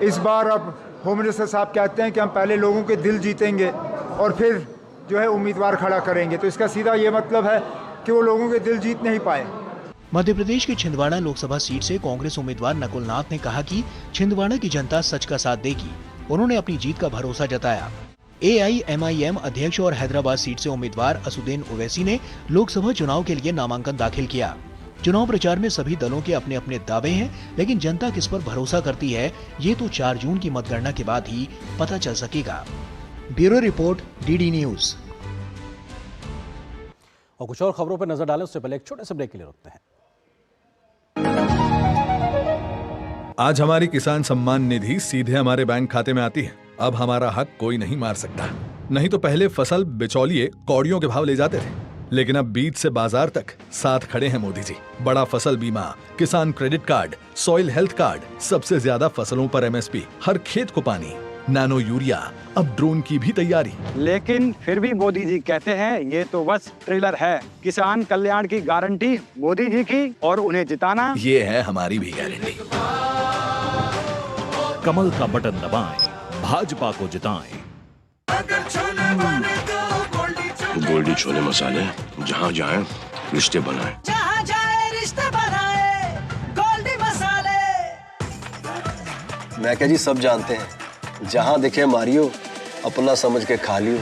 इस बार अब होम मिनिस्टर साहब कहते हैं कि हम पहले लोगों के दिल जीतेंगे और फिर जो है उम्मीदवार खड़ा करेंगे। तो इसका सीधा ये मतलब है कि वो लोगों के दिल जीत नहीं पाए। मध्य प्रदेश की छिंदवाड़ा लोकसभा सीट से कांग्रेस उम्मीदवार नकुल नाथ ने कहा कि छिंदवाड़ा की जनता सच का साथ देगी। उन्होंने अपनी जीत का भरोसा जताया। AIMIM अध्यक्ष और हैदराबाद सीट से उम्मीदवार असुद्दीन ओवैसी ने लोकसभा चुनाव के लिए नामांकन दाखिल किया। चुनाव प्रचार में सभी दलों के अपने अपने दावे हैं, लेकिन जनता किस पर भरोसा करती है ये तो 4 जून की मतगणना के बाद ही पता चल सकेगा। Bureau report, DD news. और कुछ और खबरों पर नजर डालें उससे पहले एक छोटे से ब्रेक के लिए रुकते हैं। आज हमारी किसान सम्मान निधि सीधे हमारे बैंक खाते में आती है। अब हमारा हक कोई नहीं मार सकता। नहीं तो पहले फसल बिचौलिए कौड़ियों के भाव ले जाते थे, लेकिन अब बीज से बाजार तक साथ खड़े हैं मोदी जी। बड़ा फसल बीमा, किसान credit card, soil health card, सबसे ज्यादा फसलों पर MSP, हर खेत को पानी, नैनो यूरिया, अब ड्रोन की भी तैयारी। लेकिन फिर भी मोदी जी कहते हैं ये तो बस ट्रेलर है। किसान कल्याण की गारंटी मोदी जी की और उन्हें जिताना ये है हमारी भी गारंटी। कमल का बटन दबाएं, भाजपा को जिताएं। गोल्डी छोले मसाले, जहाँ जाए रिश्ते बनाए, जहाँ जाए रिश्ते बनाए, गोल्डी मसाले। मैं क्या जी, सब जानते हैं, जहाँ दिखे मारियो, अपना समझ के खा लियो।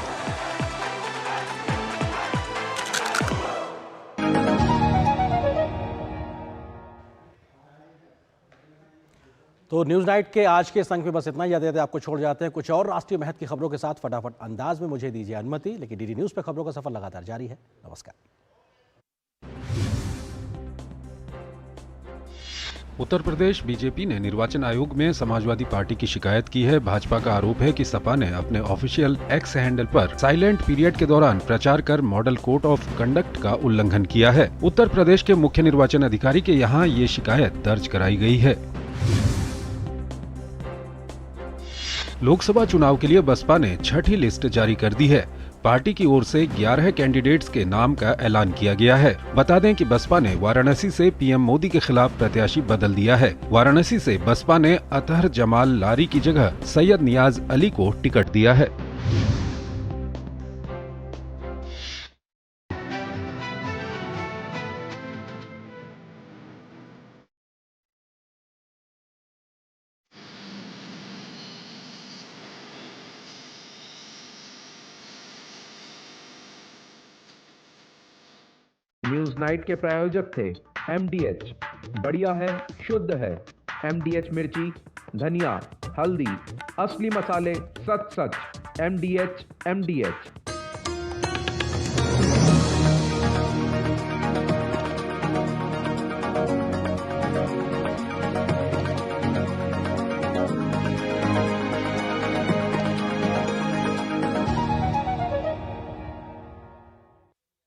तो न्यूज नाइट के आज के संग में बस इतना ही। याद आपको छोड़ जाते हैं कुछ और राष्ट्रीय महत्व की खबरों के साथ फटाफट अंदाज में। मुझे दीजिए अनुमति, लेकिन DD न्यूज पे खबरों का सफर लगातार जारी है। नमस्कार। उत्तर प्रदेश बीजेपी ने निर्वाचन आयोग में समाजवादी पार्टी की शिकायत की है। भाजपा का आरोप है कि सपा ने अपने ऑफिशियल X हैंडल पर साइलेंट पीरियड के दौरान प्रचार कर मॉडल कोड ऑफ कंडक्ट का उल्लंघन किया है। उत्तर प्रदेश के मुख्य निर्वाचन अधिकारी के यहाँ ये शिकायत दर्ज कराई गई है। लोकसभा चुनाव के लिए बसपा ने छठी लिस्ट जारी कर दी है। पार्टी की ओर से 11 कैंडिडेट्स के नाम का ऐलान किया गया है। बता दें कि बसपा ने वाराणसी से PM मोदी के खिलाफ प्रत्याशी बदल दिया है। वाराणसी से बसपा ने अतहर जमाल लारी की जगह सैयद नियाज अली को टिकट दिया है। न्यूज नाइट के प्रायोजक थे MDH, बढ़िया है, शुद्ध है। MDH मिर्ची, धनिया, हल्दी, असली मसाले, सच। MDH